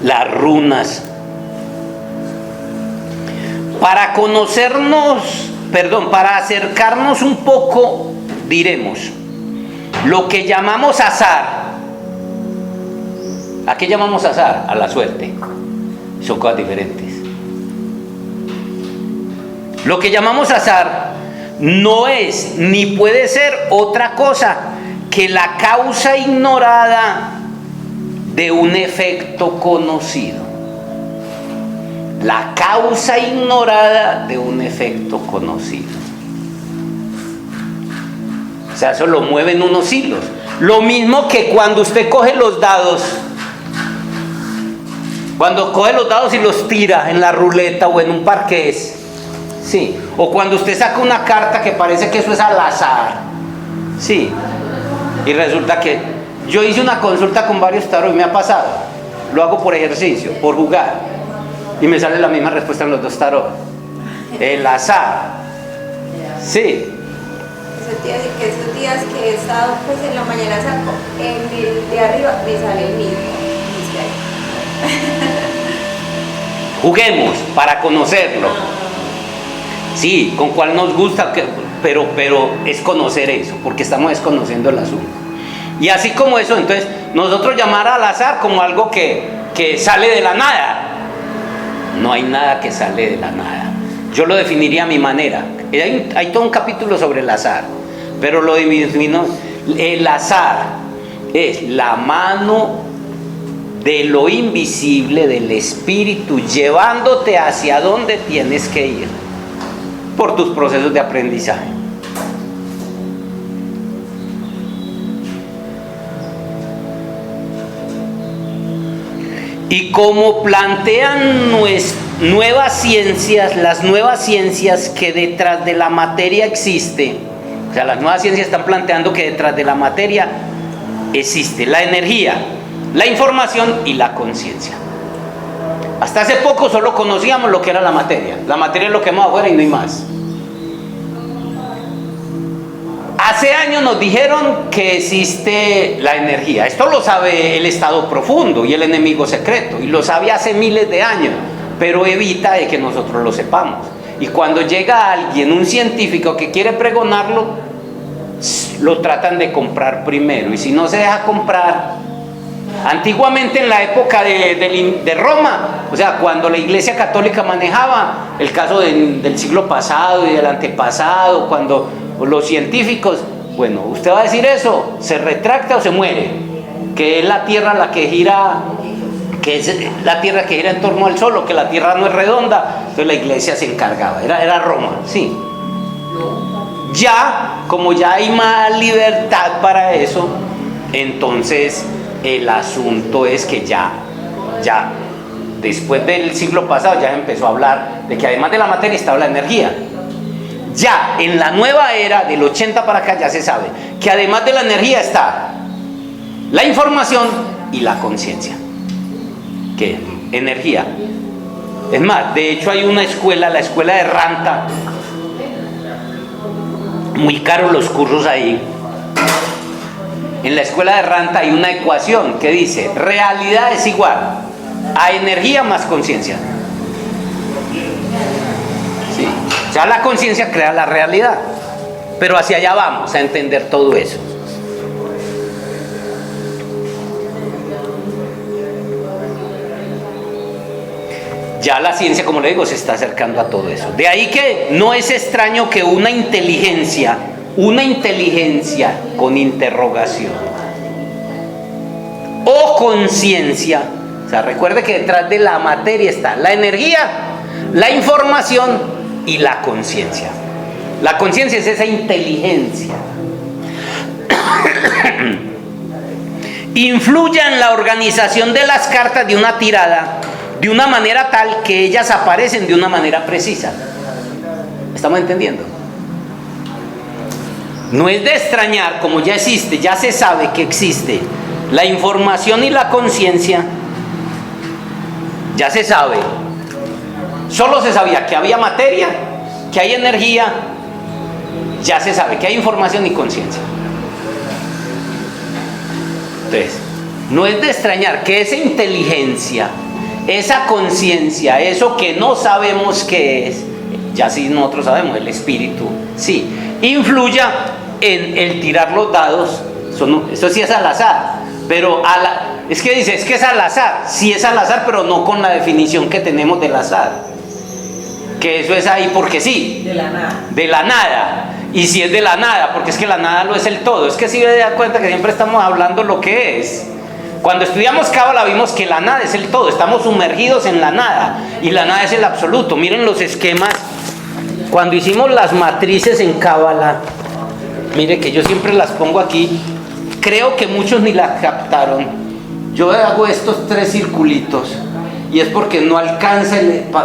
las runas. Para para acercarnos un poco, diremos, lo que llamamos azar. ¿A qué llamamos azar? A la suerte. Son cosas diferentes. Lo que llamamos azar no es ni puede ser otra cosa que la causa ignorada de un efecto conocido. La causa ignorada de un efecto conocido. O sea, eso lo mueven unos hilos. Lo mismo que cuando usted coge los dados. Cuando coge los dados y los tira en la ruleta o en un parqués. Sí. O cuando usted saca una carta que parece que eso es al azar. Sí. Y resulta que yo hice una consulta con varios tarot y me ha pasado. Lo hago por ejercicio, por jugar. Y me sale la misma respuesta en los dos tarot. El azar. Sí. Esos días que he estado, pues en la mañana saco, en el de arriba me sale el mismo. Juguemos para conocerlo. Sí, con cuál nos gusta, pero es conocer eso, porque estamos desconociendo el asunto. Y así como eso, entonces, nosotros llamar al azar como algo que sale de la nada. No hay nada que sale de la nada. Yo lo definiría a mi manera. Hay todo un capítulo sobre el azar, pero lo defino. El azar es la mano de lo invisible del espíritu llevándote hacia donde tienes que ir por tus procesos de aprendizaje. Y como plantean nuevas ciencias, las nuevas ciencias que detrás de la materia existe, o sea, las nuevas ciencias están planteando que detrás de la materia existe la energía, la información y la conciencia. Hasta hace poco solo conocíamos lo que era la materia. La materia es lo que vemos afuera y no hay más. Hace años nos dijeron que existe la energía. Esto lo sabe el estado profundo y el enemigo secreto. Y lo sabe hace miles de años. Pero evita de que nosotros lo sepamos. Y cuando llega alguien, un científico que quiere pregonarlo, lo tratan de comprar primero. Y si no se deja comprar... Antiguamente en la época de Roma, o sea, cuando la Iglesia Católica manejaba el caso del siglo pasado y del antepasado, cuando los científicos, bueno, usted va a decir eso, se retracta o se muere, que es la Tierra la que gira, que es la Tierra que gira en torno al Sol, o que la Tierra no es redonda, entonces la Iglesia se encargaba, era Roma, sí. Ya, como ya hay más libertad para eso, entonces el asunto es que ya después del siglo pasado ya empezó a hablar de que además de la materia estaba la energía. Ya en la nueva era del 80 para acá ya se sabe que además de la energía está la información y la conciencia. ¿Qué? Energía. Es más, de hecho hay una escuela, la escuela de Ranta, muy caros los cursos ahí. En la escuela de Ranta hay una ecuación que dice: realidad es igual a energía más conciencia. Sí. O sea, la conciencia crea la realidad. Pero hacia allá vamos a entender todo eso. Ya la ciencia, como le digo, se está acercando a todo eso. De ahí que no es extraño que una inteligencia con interrogación o conciencia, o sea, recuerde que detrás de la materia está la energía, la información y la conciencia. La conciencia es esa inteligencia. Influya en la organización de las cartas de una tirada de una manera tal que ellas aparecen de una manera precisa. ¿Estamos entendiendo? No es de extrañar, como ya existe, ya se sabe que existe la información y la conciencia, ya se sabe. Solo se sabía que había materia, que hay energía, ya se sabe que hay información y conciencia. Entonces, no es de extrañar que esa inteligencia, esa conciencia, eso que no sabemos qué es, ya sí nosotros sabemos, el espíritu, sí, influya en el tirar los dados. Eso sí es al azar, pero es que dice, es que es al azar, sí es al azar, pero no con la definición que tenemos del azar, que eso es ahí porque sí, De la nada. de la nada. Y si es de la nada, porque es que la nada lo es el todo. Es que si me da cuenta que siempre estamos hablando lo que es. Cuando estudiamos Cábala vimos que la nada es el todo, estamos sumergidos en la nada, y la nada es el absoluto. Miren los esquemas, cuando hicimos las matrices en Cábala, mire que yo siempre las pongo aquí, creo que muchos ni las captaron. Yo hago estos 3 circulitos, y es porque no alcanza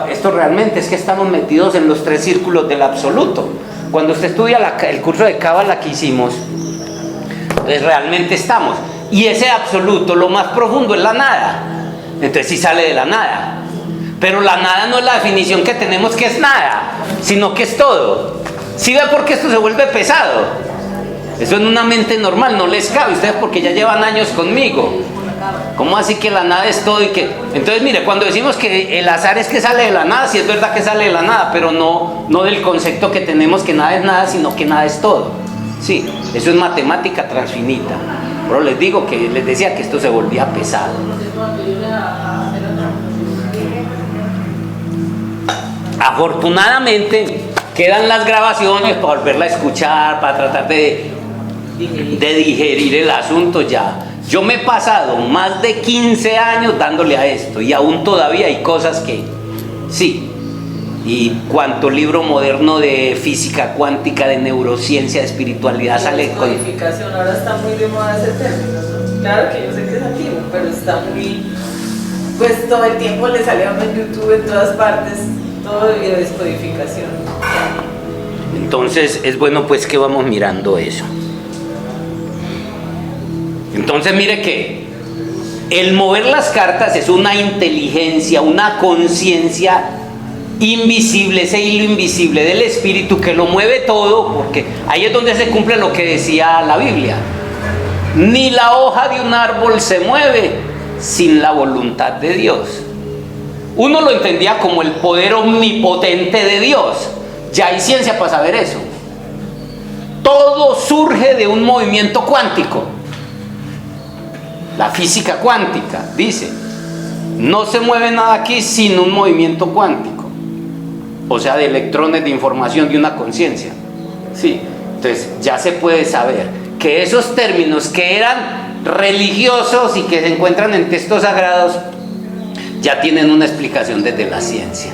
esto realmente, es que estamos metidos en los 3 círculos del absoluto. Cuando usted estudia el curso de Cábala que hicimos, pues realmente estamos. Y ese absoluto, lo más profundo es la nada. Entonces sí sale de la nada. Pero la nada no es la definición que tenemos que es nada, sino que es todo. ¿Sí ve por qué esto se vuelve pesado? Eso en una mente normal no les cabe. Ustedes porque ya llevan años conmigo. ¿Cómo así que la nada es todo y que? Entonces mire, cuando decimos que el azar es que sale de la nada, sí es verdad que sale de la nada, pero no del concepto que tenemos que nada es nada, sino que nada es todo. Sí, eso es matemática transfinita. Pero les digo que les decía que esto se volvía pesado. Afortunadamente quedan las grabaciones para volverla a escuchar, para tratar de digerir el asunto ya. Yo me he pasado más de 15 años dándole a esto y aún todavía hay cosas que sí. Y cuánto libro moderno de física cuántica, de neurociencia, de espiritualidad sale con... Descodificación, ahora está muy de moda ese término, ¿no? Claro que yo sé que es antiguo, pero está muy... Pues todo el tiempo le sale a uno en YouTube, en todas partes, todo de descodificación. Entonces es bueno pues que vamos mirando eso. Entonces mire que el mover las cartas es una inteligencia, una conciencia invisible, ese hilo invisible del espíritu que lo mueve todo, porque ahí es donde se cumple lo que decía la Biblia. Ni la hoja de un árbol se mueve sin la voluntad de Dios. Uno lo entendía como el poder omnipotente de Dios. Ya hay ciencia para saber eso. Todo surge de un movimiento cuántico. La física cuántica dice, no se mueve nada aquí sin un movimiento cuántico, o sea, de electrones de información de una conciencia. Sí, entonces ya se puede saber que esos términos que eran religiosos y que se encuentran en textos sagrados ya tienen una explicación desde la ciencia.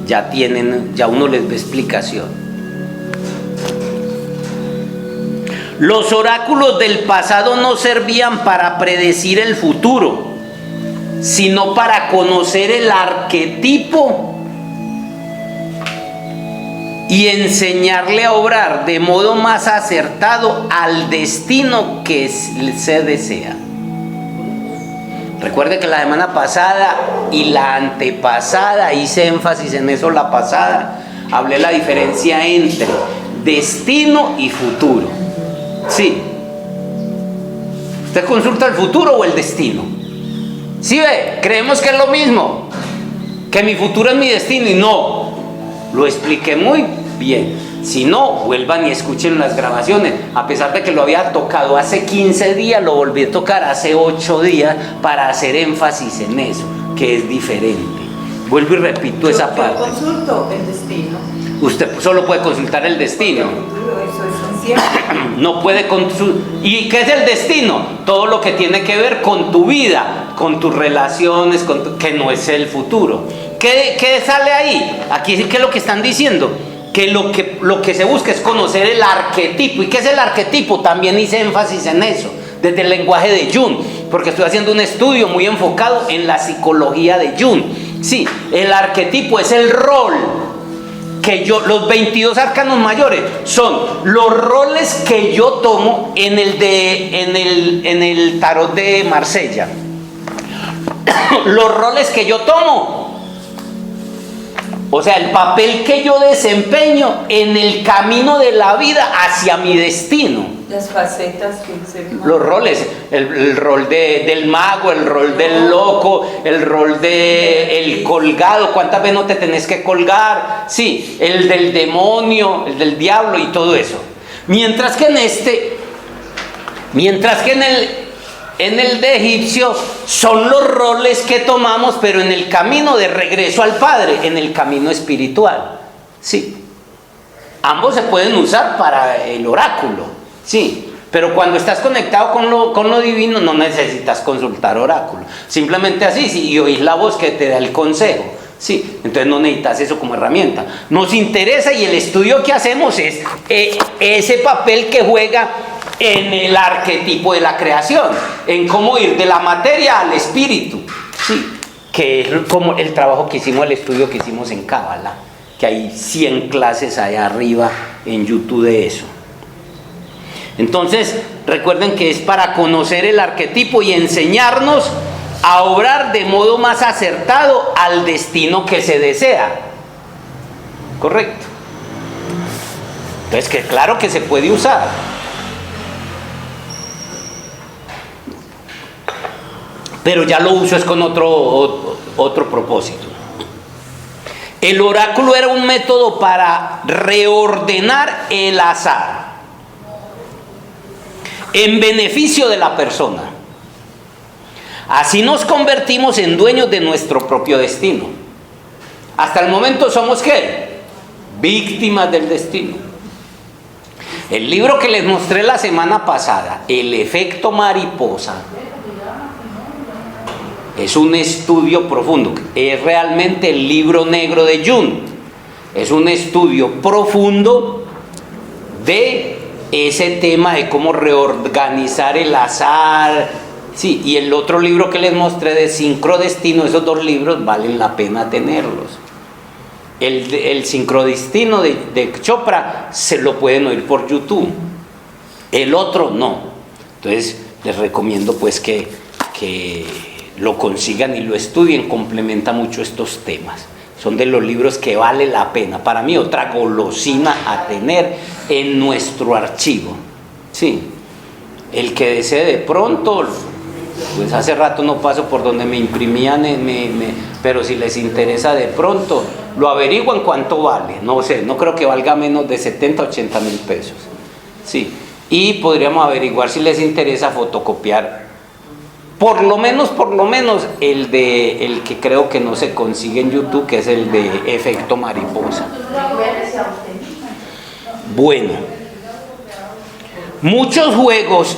Ya uno les ve explicación. Los oráculos del pasado no servían para predecir el futuro, sino para conocer el arquetipo y enseñarle a obrar de modo más acertado al destino que se desea. Recuerde que la semana pasada y la antepasada hice énfasis en eso, la pasada hablé la diferencia entre destino y futuro. Sí. ¿Usted consulta el futuro o el destino? ¿Sí ve? Creemos que es lo mismo, que mi futuro es mi destino, y no. Lo expliqué muy bien. Si no, vuelvan y escuchen las grabaciones. A pesar de que lo había tocado hace 15 días, lo volví a tocar hace 8 días para hacer énfasis en eso, que es diferente. Vuelvo y repito esa parte. Yo consulto el destino. Usted solo puede consultar el destino. Eso es incierto. No puede consultar. ¿Y qué es el destino? Todo lo que tiene que ver con tu vida, con tus relaciones, que no es el futuro. ¿Qué sale ahí? Aquí ¿qué es lo que están diciendo? Que lo que se busca es conocer el arquetipo. ¿Y qué es el arquetipo? También hice énfasis en eso, desde el lenguaje de Jung. porque estoy haciendo un estudio muy enfocado en la psicología de Jung. Sí, el arquetipo es el rol que yo, los 22 arcanos mayores son los roles que yo tomo en el tarot de Marsella. Los roles que yo tomo, o sea, el papel que yo desempeño en el camino de la vida hacia mi destino. Las facetas que se... Los roles, el rol del mago, el rol del loco, el rol del colgado, cuántas veces no te tenés que colgar, sí, el del demonio, el del diablo y todo eso. Mientras que en el de egipcio son los roles que tomamos, pero en el camino de regreso al Padre, en el camino espiritual, sí. Ambos se pueden usar para el oráculo. Sí, pero cuando estás conectado con lo divino no necesitas consultar oráculo. Simplemente así, sí, y oís la voz que te da el consejo. Sí, entonces no necesitas eso como herramienta. Nos interesa y el estudio que hacemos es ese papel que juega en el arquetipo de la creación, en cómo ir de la materia al espíritu. Sí, que es como el trabajo que hicimos, el estudio que hicimos en Cábala, que hay 100 clases allá arriba en YouTube de eso. Entonces, recuerden que es para conocer el arquetipo y enseñarnos a obrar de modo más acertado al destino que se desea. ¿Correcto? Entonces, que claro que se puede usar. Pero ya lo uso es con otro propósito. El oráculo era un método para reordenar el azar en beneficio de la persona. Así nos convertimos en dueños de nuestro propio destino. Hasta el momento somos ¿qué? Víctimas del destino. El libro que les mostré la semana pasada, El efecto mariposa, es un estudio profundo. Es realmente el libro negro de Jung. Es un estudio profundo de ese tema de cómo reorganizar el azar. Sí, y el otro libro que les mostré de Sincrodestino, esos dos libros valen la pena tenerlos. El Sincrodestino de Chopra se lo pueden oír por YouTube. El otro no. Entonces les recomiendo pues que lo consigan y lo estudien, complementa mucho estos temas. Son de los libros que vale la pena. Para mí, otra golosina a tener en nuestro archivo. Sí. El que desee de pronto, pues hace rato no paso por donde me imprimían, pero si les interesa de pronto, lo averiguan cuánto vale. No sé, no creo que valga menos de 70, 80 mil pesos. Sí. Y podríamos averiguar si les interesa fotocopiar. Por lo menos el que creo que no se consigue en YouTube, que es el de efecto mariposa. Bueno, muchos juegos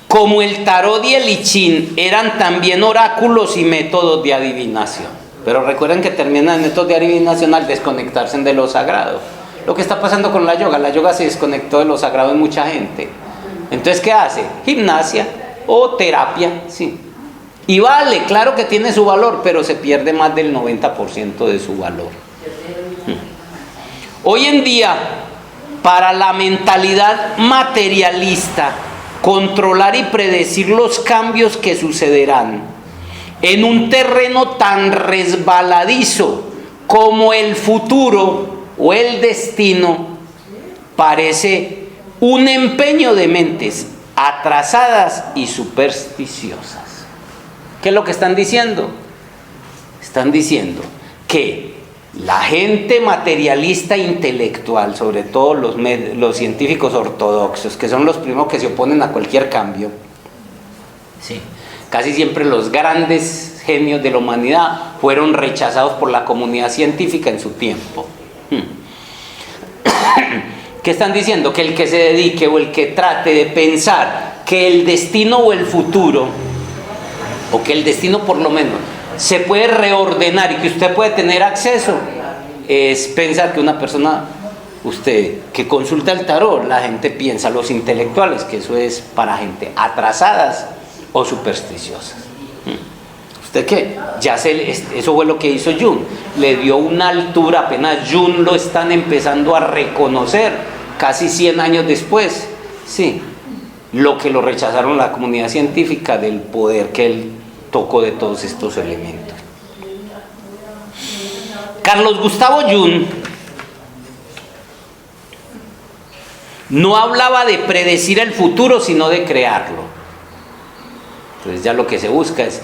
como el tarot y el I Ching eran también oráculos y métodos de adivinación. Pero recuerden que terminan el método de adivinación al desconectarse de lo sagrado. Lo que está pasando con la yoga se desconectó de lo sagrado en mucha gente. Entonces, ¿qué hace? Gimnasia o terapia, sí. Y vale, claro que tiene su valor, pero se pierde más del 90% de su valor. Hoy en día, para la mentalidad materialista, controlar y predecir los cambios que sucederán en un terreno tan resbaladizo como el futuro o el destino parece un empeño de mentes atrasadas y supersticiosas. ¿Qué es lo que están diciendo? Están diciendo que la gente materialista intelectual, sobre todo los científicos ortodoxos, que son los primeros que se oponen a cualquier cambio, sí, casi siempre los grandes genios de la humanidad fueron rechazados por la comunidad científica en su tiempo. ¿Qué están diciendo? Que el que se dedique o el que trate de pensar que el destino o el futuro, o que el destino por lo menos, se puede reordenar y que usted puede tener acceso, es pensar que una persona usted que consulta el tarot, la gente piensa, los intelectuales, que eso es para gente atrasadas o supersticiosas. ¿Usted qué? Eso fue lo que hizo Jung. Le dio una altura, apenas Jung lo están empezando a reconocer, casi 100 años después. Sí, lo que lo rechazaron la comunidad científica del poder que él tocó de todos estos elementos. Carlos Gustavo Jung no hablaba de predecir el futuro, sino de crearlo. Entonces ya lo que se busca es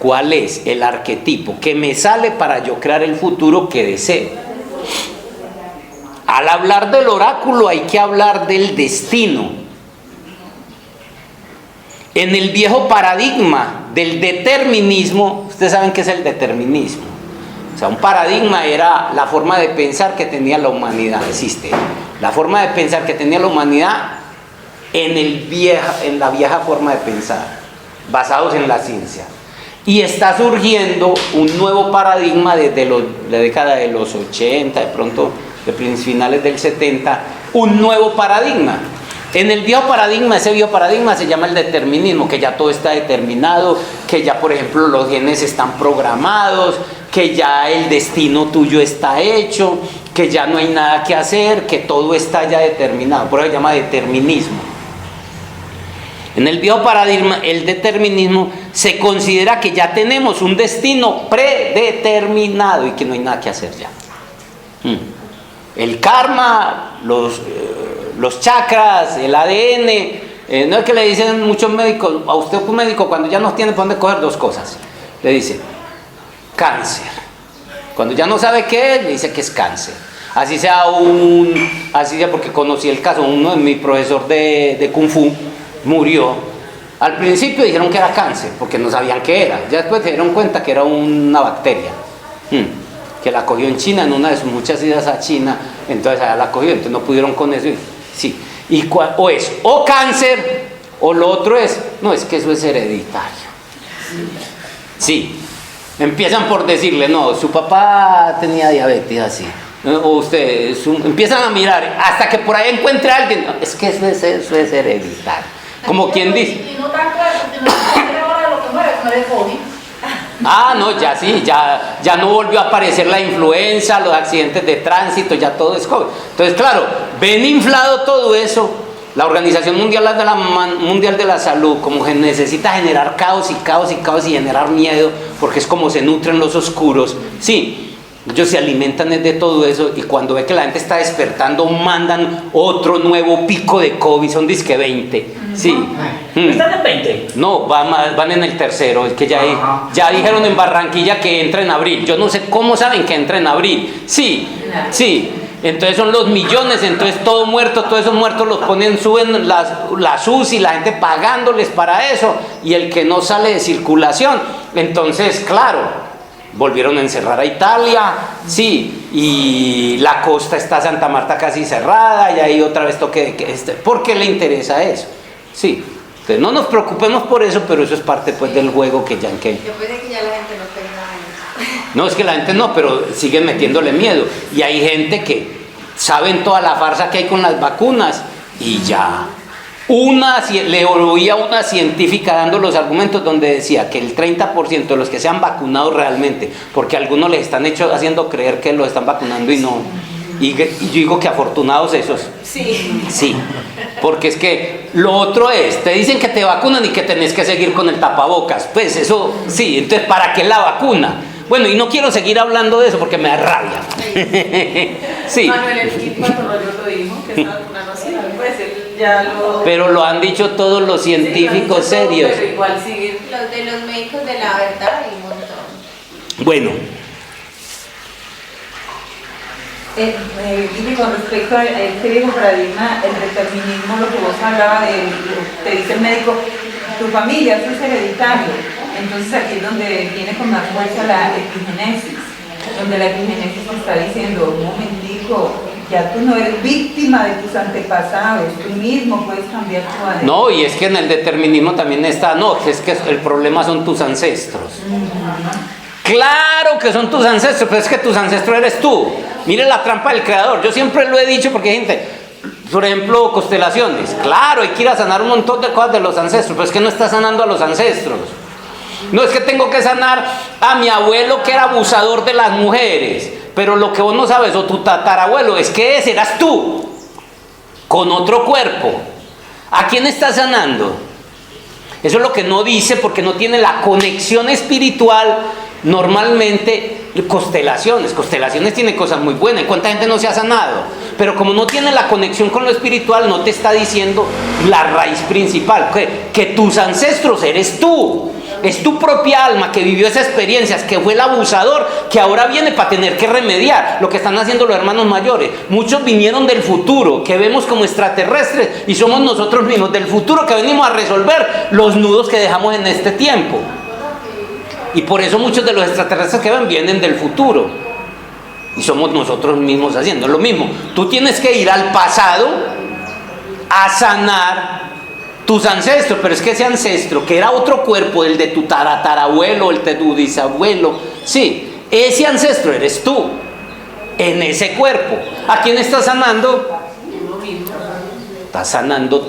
cuál es el arquetipo que me sale para yo crear el futuro que deseo. Al hablar del oráculo hay que hablar del destino. En el viejo paradigma del determinismo, ustedes saben qué es el determinismo. O sea, un paradigma era la forma de pensar que tenía la humanidad, existe. La forma de pensar que tenía la humanidad en la vieja forma de pensar, basados en la ciencia. Y está surgiendo un nuevo paradigma desde la década de los 80, de pronto de finales del 70, un nuevo paradigma. En el viejo paradigma, ese viejo paradigma se llama el determinismo, que ya todo está determinado, que ya por ejemplo los genes están programados, que ya el destino tuyo está hecho, que ya no hay nada que hacer, que todo está ya determinado, por eso se llama determinismo. En el viejo paradigma, el determinismo se considera que ya tenemos un destino predeterminado y que no hay nada que hacer ya. El karma, los chakras, el ADN, no es que le dicen muchos médicos, a usted un médico cuando ya no tiene por dónde coger dos cosas, le dice cáncer, cuando ya no sabe qué es, le dice que es cáncer, así sea porque conocí el caso, uno de mi profesor de Kung Fu murió, al principio dijeron que era cáncer, porque no sabían qué era, ya después se dieron cuenta que era una bacteria, que la cogió en China, en una de sus muchas idas a China, entonces allá la cogió, entonces no pudieron con eso, sí, o cáncer, o lo otro es que eso es hereditario, sí, empiezan por decirle, no, su papá tenía diabetes así, o ustedes empiezan a mirar, hasta que por ahí encuentre a alguien, no, es que eso es hereditario, como quien dice. Y no tanto eso, sino que ahora lo que muere COVID. Ah, no, ya sí, ya no volvió a aparecer la influenza, los accidentes de tránsito, ya todo es COVID. Entonces, claro, ven inflado todo eso, la Organización Mundial de la Salud, como que necesita generar caos y generar miedo, porque es como se nutren los oscuros, sí. Ellos se alimentan de todo eso y cuando ve que la gente está despertando mandan otro nuevo pico de COVID, son disque 20. Sí. ¿Están en 20? No, van en el tercero, es que ya dijeron en Barranquilla que entra en abril. Yo no sé cómo saben que entra en abril. Sí. Entonces son los millones, entonces todo muerto, todos esos muertos los suben las UCI, la gente pagándoles para eso y el que no sale de circulación. Entonces, claro, volvieron a encerrar a Italia, sí, y la costa está Santa Marta casi cerrada, y ahí otra vez ¿por qué le interesa eso? Sí, entonces no nos preocupemos por eso, pero eso es parte pues del juego que ya en que... Yo pensé que ya la gente no pensaba en eso. No, es que la gente no, pero siguen metiéndole miedo, y hay gente que saben toda la farsa que hay con las vacunas, y ya... le oía una científica dando los argumentos donde decía que el 30% de los que se han vacunado realmente, porque algunos les están haciendo creer que los están vacunando y no, y yo digo que afortunados esos. Sí, porque es que lo otro es, te dicen que te vacunan y que tenés que seguir con el tapabocas, pues eso, sí, entonces ¿para qué la vacuna? Bueno, y no quiero seguir hablando de eso porque me da rabia. Sí. Manuel Elkin cuando lo dijo, que esta vacuna no sirve, pues él ya lo... Pero lo han dicho todos los científicos serios. Pero igual siguen. Los de los médicos de la verdad y un montón. Bueno. Dime, con respecto a este viejo paradigma, el determinismo, lo que vos hablabas te dice el médico, tu familia, eso es hereditario. Entonces aquí es donde viene con más fuerza la epigenesis, donde la epigenesis te está diciendo, un momentico, ya tú no eres víctima de tus antepasados, tú mismo puedes cambiar tu ADN. No, y es que en el determinismo también está, es que el problema son tus ancestros. Claro que son tus ancestros, pero es que tus ancestros eres tú. Mire la trampa del creador. Yo siempre lo he dicho porque hay gente, por ejemplo, constelaciones. Claro, hay que ir a sanar un montón de cosas de los ancestros, pero es que no está sanando a los ancestros. No es que tengo que sanar a mi abuelo que era abusador de las mujeres, pero lo que vos no sabes, o tu tatarabuelo, es que ese eras tú, con otro cuerpo. ¿A quién estás sanando? Eso es lo que no dice porque no tiene la conexión espiritual. Normalmente, constelaciones tienen cosas muy buenas. ¿Cuánta gente no se ha sanado? Pero como no tiene la conexión con lo espiritual, no te está diciendo la raíz principal, que tus ancestros eres tú. Es tu propia alma que vivió esas experiencias, que fue el abusador, que ahora viene para tener que remediar lo que están haciendo los hermanos mayores. Muchos vinieron del futuro, que vemos como extraterrestres, y somos nosotros mismos del futuro que venimos a resolver los nudos que dejamos en este tiempo. Y por eso muchos de los extraterrestres que ven vienen del futuro. Y somos nosotros mismos haciendo lo mismo. Tú tienes que ir al pasado a sanar tus ancestros, pero es que ese ancestro, que era otro cuerpo, el de tu tatarabuelo, el de tu bisabuelo, sí, ese ancestro eres tú, en ese cuerpo. ¿A quién estás sanando?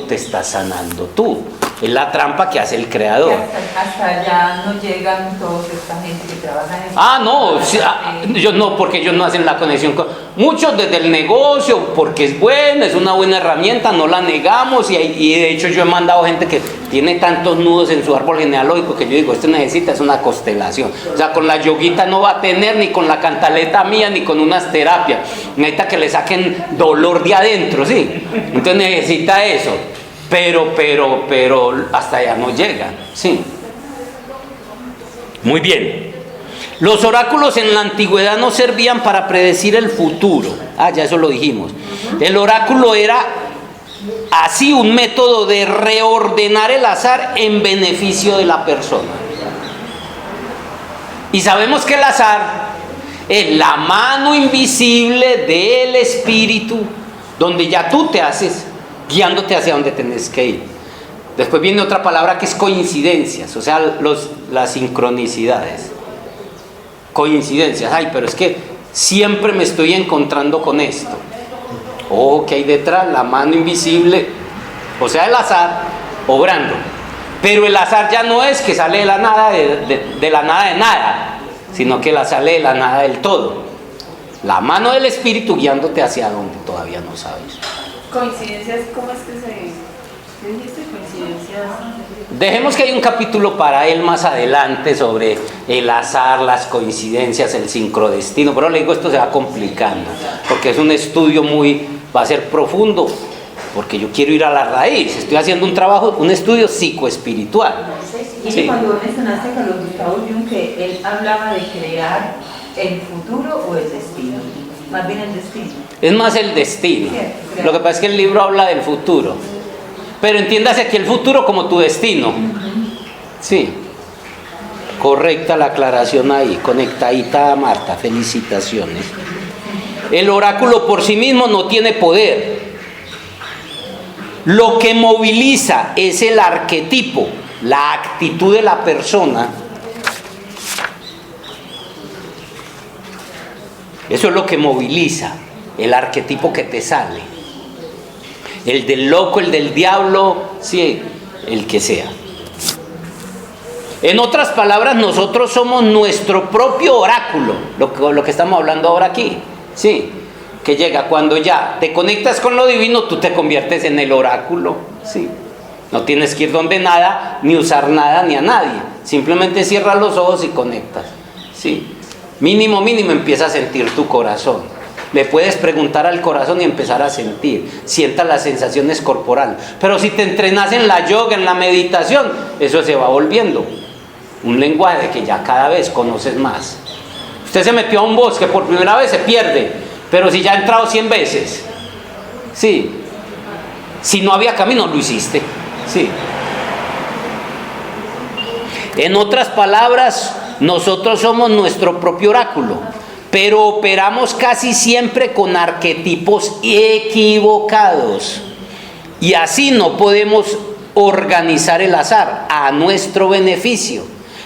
Te estás sanando tú. Es la trampa que hace el creador. Hasta allá no llegan toda esta gente que trabaja en porque ellos no hacen la conexión con muchos desde el negocio, porque es buena, es una buena herramienta, no la negamos, y de hecho yo he mandado gente que tiene tantos nudos en su árbol genealógico que yo digo, esto necesita es una constelación. O sea, con la yoguita no va a tener, ni con la cantaleta mía, ni con unas terapias. Necesita que le saquen dolor de adentro, ¿sí? Entonces necesita eso. Pero hasta allá no llega, sí. Muy bien. Los oráculos en la antigüedad no servían para predecir el futuro. Ya eso lo dijimos. El oráculo era así un método de reordenar el azar en beneficio de la persona. Y sabemos que el azar es la mano invisible del espíritu, donde ya tú te haces guiándote hacia donde tenés que ir. Después viene otra palabra que es coincidencias, o sea, las sincronicidades. Coincidencias, pero es que siempre me estoy encontrando con esto. ¿Qué hay detrás? La mano invisible, o sea, el azar obrando. Pero el azar ya no es que sale de la nada de la nada de nada, sino que sale de la nada del todo. La mano del espíritu guiándote hacia donde todavía no sabes. Coincidencias, ¿cómo es que ¿qué dijiste? Coincidencias. Dejemos que hay un capítulo para él más adelante sobre el azar, las coincidencias, el sincrodestino, pero le digo, esto se va complicando, porque es un estudio va a ser profundo, porque yo quiero ir a la raíz, estoy haciendo un estudio psicoespiritual. Y Sí. cuando mencionaste a Carlos Gustavo Jung, que él hablaba de crear el futuro o el destino, más bien el destino. Es más el destino. Lo que pasa es que el libro habla del futuro. Pero entiéndase aquí el futuro como tu destino. Sí. Correcta la aclaración ahí. Conectadita, Marta. Felicitaciones. El oráculo por sí mismo no tiene poder. Lo que moviliza es el arquetipo, la actitud de la persona. Eso es lo que moviliza, el arquetipo que te sale. El del loco, el del diablo, sí, el que sea. En otras palabras, nosotros somos nuestro propio oráculo, lo que estamos hablando ahora aquí, sí, que llega cuando ya te conectas con lo divino, tú te conviertes en el oráculo, sí. No tienes que ir donde nada, ni usar nada, ni a nadie. Simplemente cierras los ojos y conectas, sí. Mínimo empieza a sentir tu corazón. Le puedes preguntar al corazón y empezar a sentir. Sienta las sensaciones corporales. Pero si te entrenas en la yoga, en la meditación, eso se va volviendo un lenguaje que ya cada vez conoces más. Usted se metió a un bosque, por primera vez se pierde, pero si ya ha entrado 100 veces, sí. Si no había camino, lo hiciste, sí. En otras palabras, nosotros somos nuestro propio oráculo, pero operamos casi siempre con arquetipos equivocados. Y así no podemos organizar el azar a nuestro beneficio,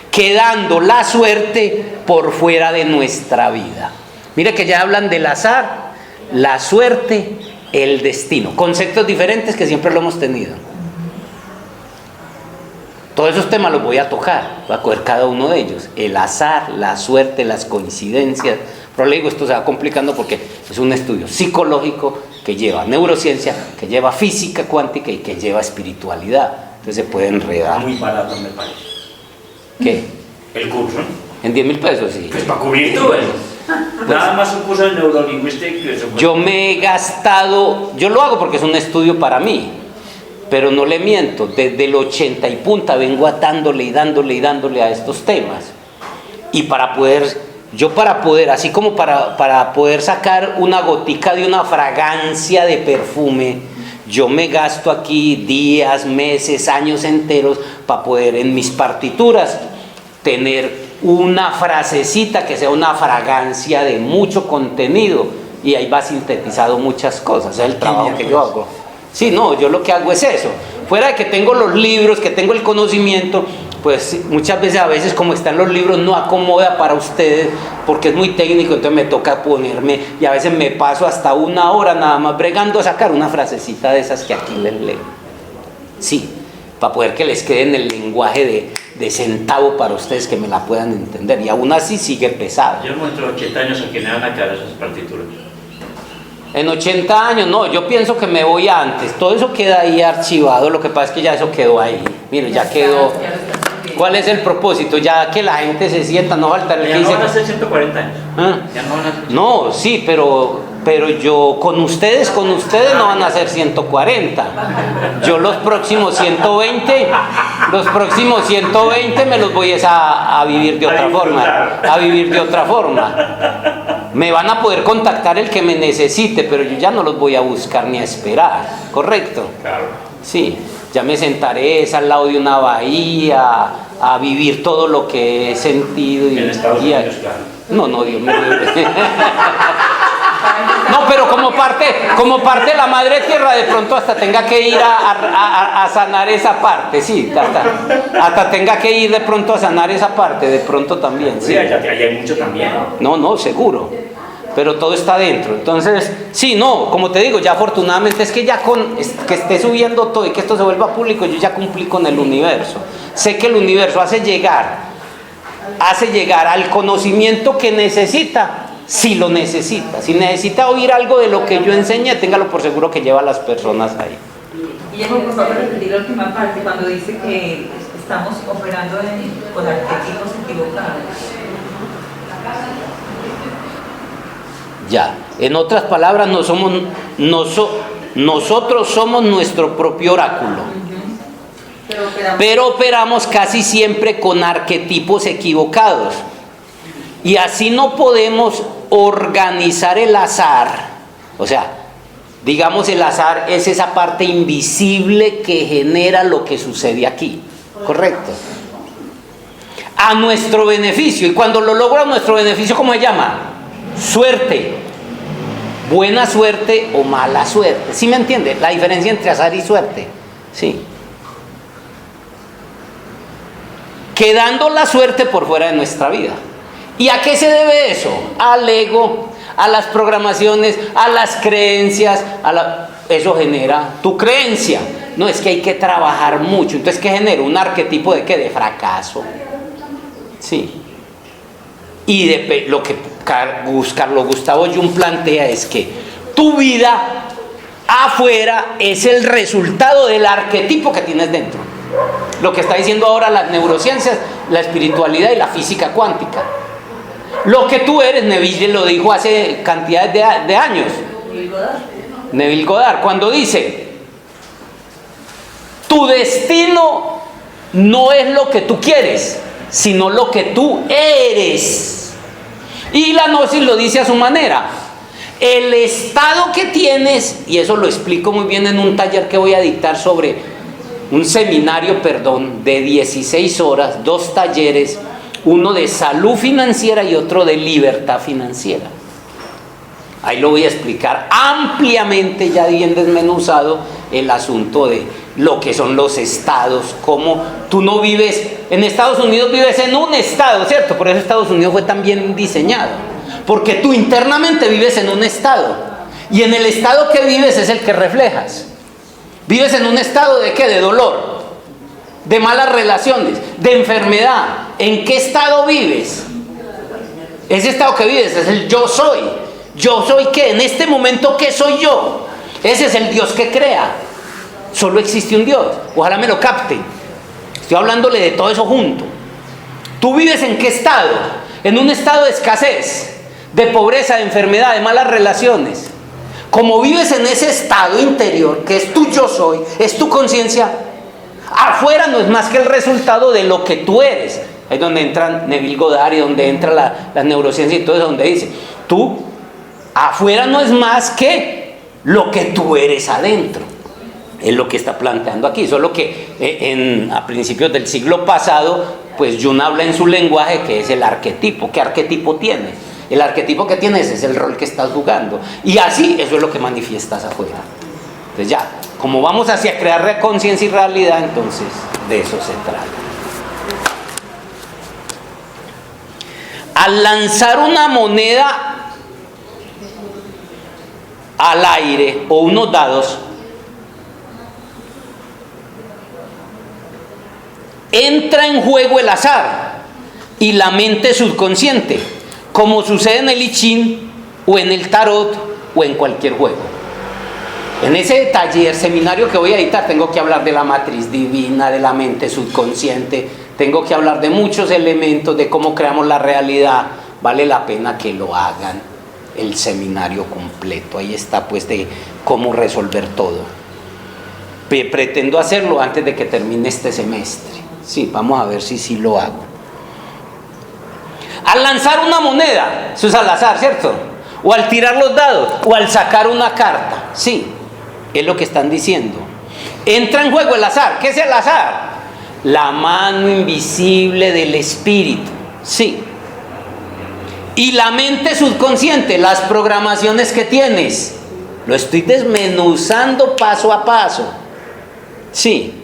quedando la suerte por fuera de nuestra vida. Mire que ya hablan del azar, la suerte, el destino. Conceptos diferentes que siempre lo hemos tenido. Todos esos temas los voy a tocar, voy a coger cada uno de ellos. El azar, la suerte, las coincidencias. Pero le digo, esto se va complicando porque es un estudio psicológico que lleva neurociencia, que lleva física cuántica y que lleva espiritualidad. Entonces se puede enredar. Muy barato me parece. ¿Qué? El curso. En 10.000 pesos, sí. Pues para cubrir todo eso. Nada más un curso de neurolingüística. Yo me he gastado, yo lo hago porque es un estudio para mí, pero no le miento, desde el 80 y punta vengo dándole y dándole y dándole a estos temas. Y para poder, así como para poder sacar una gotica de una fragancia de perfume, yo me gasto aquí días, meses, años enteros para poder en mis partituras tener una frasecita que sea una fragancia de mucho contenido, y ahí va sintetizado muchas cosas. Es el trabajo que yo hago. Sí, no, yo lo que hago es eso. Fuera de que tengo los libros, que tengo el conocimiento, pues muchas veces, a veces como están los libros, no acomoda para ustedes porque es muy técnico, entonces me toca ponerme, y a veces me paso hasta 1 hora nada más bregando a sacar una frasecita de esas que aquí les leo. Sí, para poder que les quede en el lenguaje de centavo para ustedes, que me la puedan entender, y aún así sigue pesado. Yo muestro 80 años a que me van a quedar esas partituras. En 80 años, no, yo pienso que me voy antes. Todo eso queda ahí archivado, lo que pasa es que ya eso quedó ahí. Mire, ya quedó. ¿Cuál es el propósito? Ya que la gente se sienta, no falta el que dice. Ya no van a ser 140 años. ¿Ah? Ya no van a ser. No, sí, pero yo con ustedes no van a ser 140. Yo los próximos 120 me los voy a vivir de otra forma. A vivir de otra forma. Me van a poder contactar el que me necesite, pero yo ya no los voy a buscar ni a esperar, ¿correcto? Claro. Sí, ya me sentaré al lado de una bahía a vivir todo lo que he sentido. En Estados Unidos, claro. No, Dios mío. No, pero como parte de la madre tierra, de pronto hasta tenga que ir a sanar esa parte, sí, hasta tenga que ir de pronto a sanar esa parte, de pronto también, sí. Sí, allá hay mucho también. No, seguro, pero todo está dentro. Entonces, sí, no, como te digo, ya afortunadamente es que ya que esté subiendo todo y que esto se vuelva público, yo ya cumplí con el universo. Sé que el universo hace llegar al conocimiento que necesita. Si lo necesita, si necesita oír algo de lo que yo enseñé, téngalo por seguro que lleva a las personas ahí. Y eso, por favor, repetir la última parte, cuando dice que estamos operando con arquetipos equivocados. Ya, en otras palabras, nosotros somos nuestro propio oráculo. Pero operamos casi siempre con arquetipos equivocados. Y así no podemos organizar el azar. O sea, digamos, el azar es esa parte invisible que genera lo que sucede aquí. ¿Correcto? A nuestro beneficio. Y cuando lo logra a nuestro beneficio, ¿cómo se llama? Suerte. Buena suerte o mala suerte. ¿Sí me entiende? La diferencia entre azar y suerte. Sí. Quedando la suerte por fuera de nuestra vida. ¿Y a qué se debe eso? Al ego, a las programaciones, a las creencias, eso genera tu creencia. No, es que hay que trabajar mucho. Entonces, ¿qué genera? Un arquetipo de ¿qué? De fracaso. Sí. Y lo que Carlos Gustavo Jung plantea es que tu vida afuera es el resultado del arquetipo que tienes dentro. Lo que está diciendo ahora las neurociencias, la espiritualidad y la física cuántica. Lo que tú eres, Neville lo dijo hace cantidades de años. Neville Goddard, cuando dice, tu destino no es lo que tú quieres, sino lo que tú eres. Y la gnosis lo dice a su manera. El estado que tienes, y eso lo explico muy bien en un taller que voy a dictar sobre un seminario, de 16 horas, 2 talleres, uno de salud financiera y otro de libertad financiera. Ahí lo voy a explicar ampliamente, ya bien desmenuzado, el asunto de lo que son los estados, cómo tú no vives, en Estados Unidos vives en un estado, ¿cierto? Por eso Estados Unidos fue tan bien diseñado. Porque tú internamente vives en un estado. Y en el estado que vives es el que reflejas. Vives en un estado de ¿qué? De dolor, de malas relaciones, de enfermedad. ¿En qué estado vives? Ese estado que vives es el yo soy. ¿Yo soy qué? En este momento, ¿qué soy yo? Ese es el Dios que crea. Solo existe un Dios. Ojalá me lo capten. Estoy hablándole de todo eso junto. ¿Tú vives en qué estado? En un estado de escasez, de pobreza, de enfermedad, de malas relaciones. Como vives en ese estado interior, que es tu yo soy, es tu conciencia, afuera no es más que el resultado de lo que tú eres. Ahí es donde entra Neville Goddard y donde entra la neurociencia y todo eso, donde dice, tú, afuera no es más que lo que tú eres adentro. Es lo que está planteando aquí, solo que a principios del siglo pasado, pues Jung habla en su lenguaje que es el arquetipo. ¿Qué arquetipo tienes? El arquetipo que tienes es el rol que estás jugando. Y así, eso es lo que manifiestas afuera. Entonces ya, como vamos hacia crear conciencia y realidad, entonces de eso se trata. Al lanzar una moneda al aire o unos dados, entra en juego el azar y la mente subconsciente, como sucede en el I Ching o en el tarot o en cualquier juego. En ese taller, seminario que voy a editar, tengo que hablar de la matriz divina, de la mente subconsciente, tengo que hablar de muchos elementos, de cómo creamos la realidad. Vale la pena que lo hagan, el seminario completo. Ahí está, pues, de cómo resolver todo. Pretendo hacerlo antes de que termine este semestre. Sí, vamos a ver si sí lo hago. Al lanzar una moneda, eso es al azar, ¿cierto? O al tirar los dados, o al sacar una carta. Sí, es lo que están diciendo. Entra en juego el azar. ¿Qué es el azar? La mano invisible del espíritu. Sí. Y la mente subconsciente, las programaciones que tienes. Lo estoy desmenuzando paso a paso. Sí.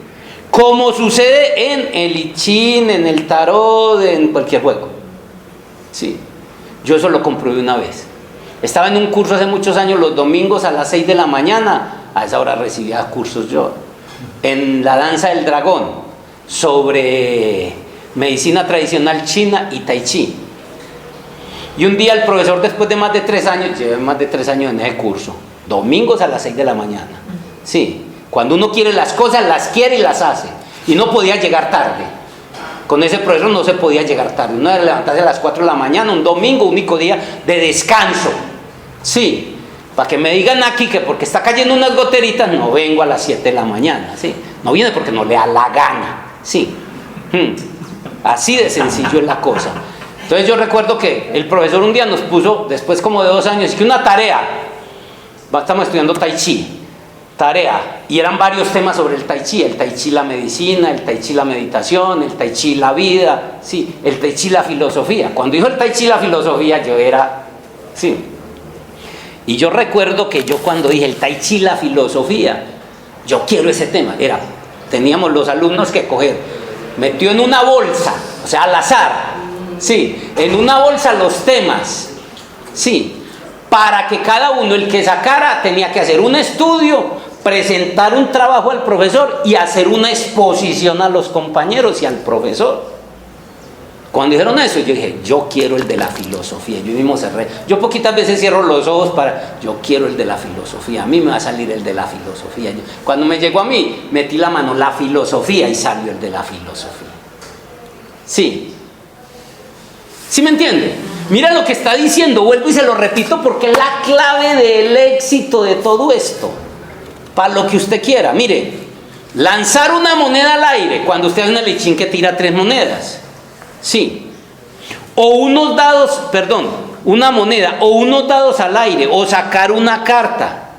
Como sucede en el I Ching, en el tarot, en cualquier juego. Sí. Yo eso lo comprobé una vez. Estaba en un curso hace muchos años, los domingos a las 6 de la mañana. A esa hora recibía cursos yo. En la danza del dragón, sobre medicina tradicional china y tai chi. Y un día el profesor, después de más de 3 años, llevé más de 3 años en ese curso, domingos a las 6 de la mañana. Sí. Cuando uno quiere las cosas, las quiere y las hace. Y no podía llegar tarde. Con ese profesor no se podía llegar tarde. Uno era levantarse a las 4 de la mañana, un domingo, único día de descanso. Sí, para que me digan aquí que porque está cayendo unas goteritas, no vengo a las 7 de la mañana. Sí, no viene porque no le da la gana. Sí, así de sencillo es la cosa. Entonces yo recuerdo que el profesor un día nos puso, después como de 2 años, que una tarea. Estamos estudiando Tai Chi. Tarea, y eran varios temas sobre el Tai Chi la medicina, el Tai Chi la meditación, el Tai Chi la vida, sí, el Tai Chi la filosofía. Cuando dijo el Tai Chi la filosofía, yo era, sí. Y yo recuerdo que yo cuando dije el Tai Chi la filosofía, yo quiero ese tema, teníamos los alumnos que coger, metió en una bolsa, o sea, al azar, sí, en una bolsa los temas, sí, para que cada uno, el que sacara, tenía que hacer un estudio, presentar un trabajo al profesor y hacer una exposición a los compañeros y al profesor. Cuando dijeron eso, yo dije, yo quiero el de la filosofía. Yo mismo cerré. Yo poquitas veces cierro los ojos yo quiero el de la filosofía. A mí me va a salir el de la filosofía. Cuando me llegó a mí, metí la mano, la filosofía, y salió el de la filosofía. Sí. ¿Sí me entiende? Mira lo que está diciendo, vuelvo y se lo repito porque es la clave del éxito de todo esto. Para lo que usted quiera, mire, lanzar una moneda al aire, cuando usted hace una I Ching que tira 3 monedas, sí, o unos dados, una moneda, o unos dados al aire, o sacar una carta,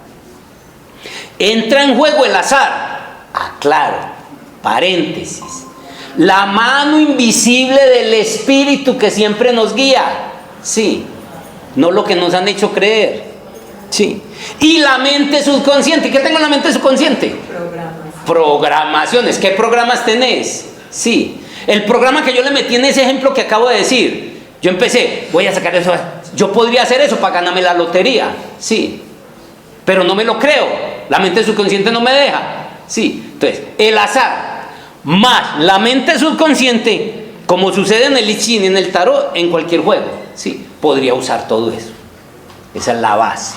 entra en juego el azar, aclaro, paréntesis, la mano invisible del espíritu que siempre nos guía, sí, no lo que nos han hecho creer. Sí. Y la mente subconsciente. ¿Qué tengo en la mente subconsciente? Programaciones. ¿Qué programas tenés? Sí. El programa que yo le metí en ese ejemplo que acabo de decir. Yo empecé, voy a sacar eso. Yo podría hacer eso para ganarme la lotería, sí, pero no me lo creo. La mente subconsciente no me deja, sí. Entonces, el azar más la mente subconsciente, como sucede en el I Ching, en el tarot, en cualquier juego, sí, podría usar todo eso. Esa es la base.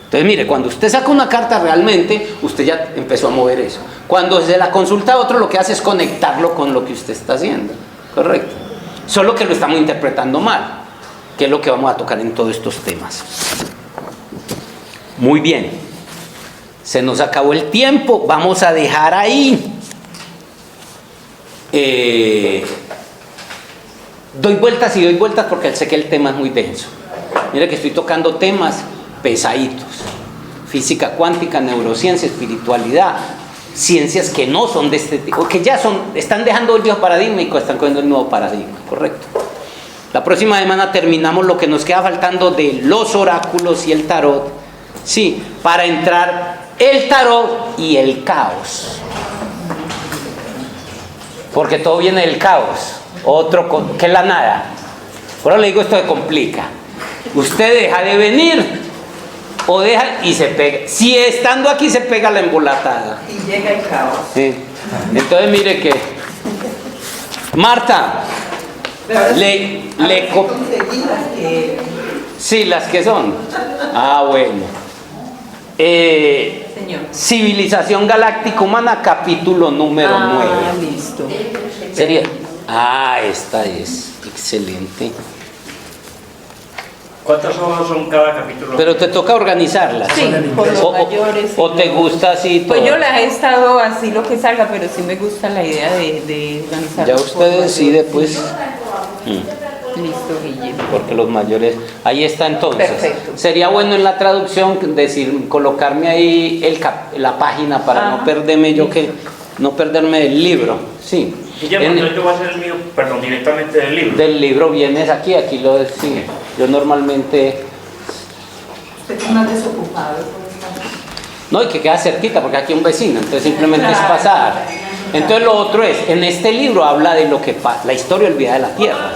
Entonces, mire, cuando usted saca una carta realmente, usted ya empezó a mover eso. Cuando se la consulta a otro, lo que hace es conectarlo con lo que usted está haciendo, ¿correcto? Solo que lo estamos interpretando mal, que es lo que vamos a tocar en todos estos temas. Muy bien, se nos acabó el tiempo, vamos a dejar ahí. Doy vueltas y doy vueltas porque sé que el tema es muy denso. Mire que estoy tocando temas pesaditos: física cuántica, neurociencia, espiritualidad, ciencias que no son de este tipo, que ya están dejando el viejo paradigma y están cogiendo el nuevo paradigma, ¿correcto? La próxima semana terminamos lo que nos queda faltando de los oráculos y el tarot, sí, para entrar el tarot y el caos, porque todo viene del caos, que es la nada. Por eso le digo, esto se complica. Usted deja de venir o deja y se pega. Si estando aquí se pega la embolatada. Y llega el caos. Sí. Entonces mire que Marta, conseguí las que... sí, las que son. Ah, bueno. Señor. Civilización Galáctica Humana, capítulo número 9. Listo. Sería. Ah, esta es excelente. ¿Cuántas hojas son cada capítulo? Pero te toca organizarlas. Sí, por los mayores. O te gusta así todo. Pues yo las he estado así lo que salga, pero sí me gusta la idea de organizar. Ya usted decide, pues. Listo, Guille. Porque los mayores. Ahí está entonces. Perfecto. Sería bueno en la traducción decir, colocarme ahí la página para no perderme no perderme el libro. Sí. Guillermo, entonces yo voy a hacer el mío, perdón, directamente del libro. Del libro vienes aquí lo decía. Yo normalmente. Usted es más desocupado. No, y que queda cerquita, porque aquí hay un vecino, entonces simplemente es pasar. Entonces lo otro es, en este libro habla de lo que la historia olvidada de la Tierra.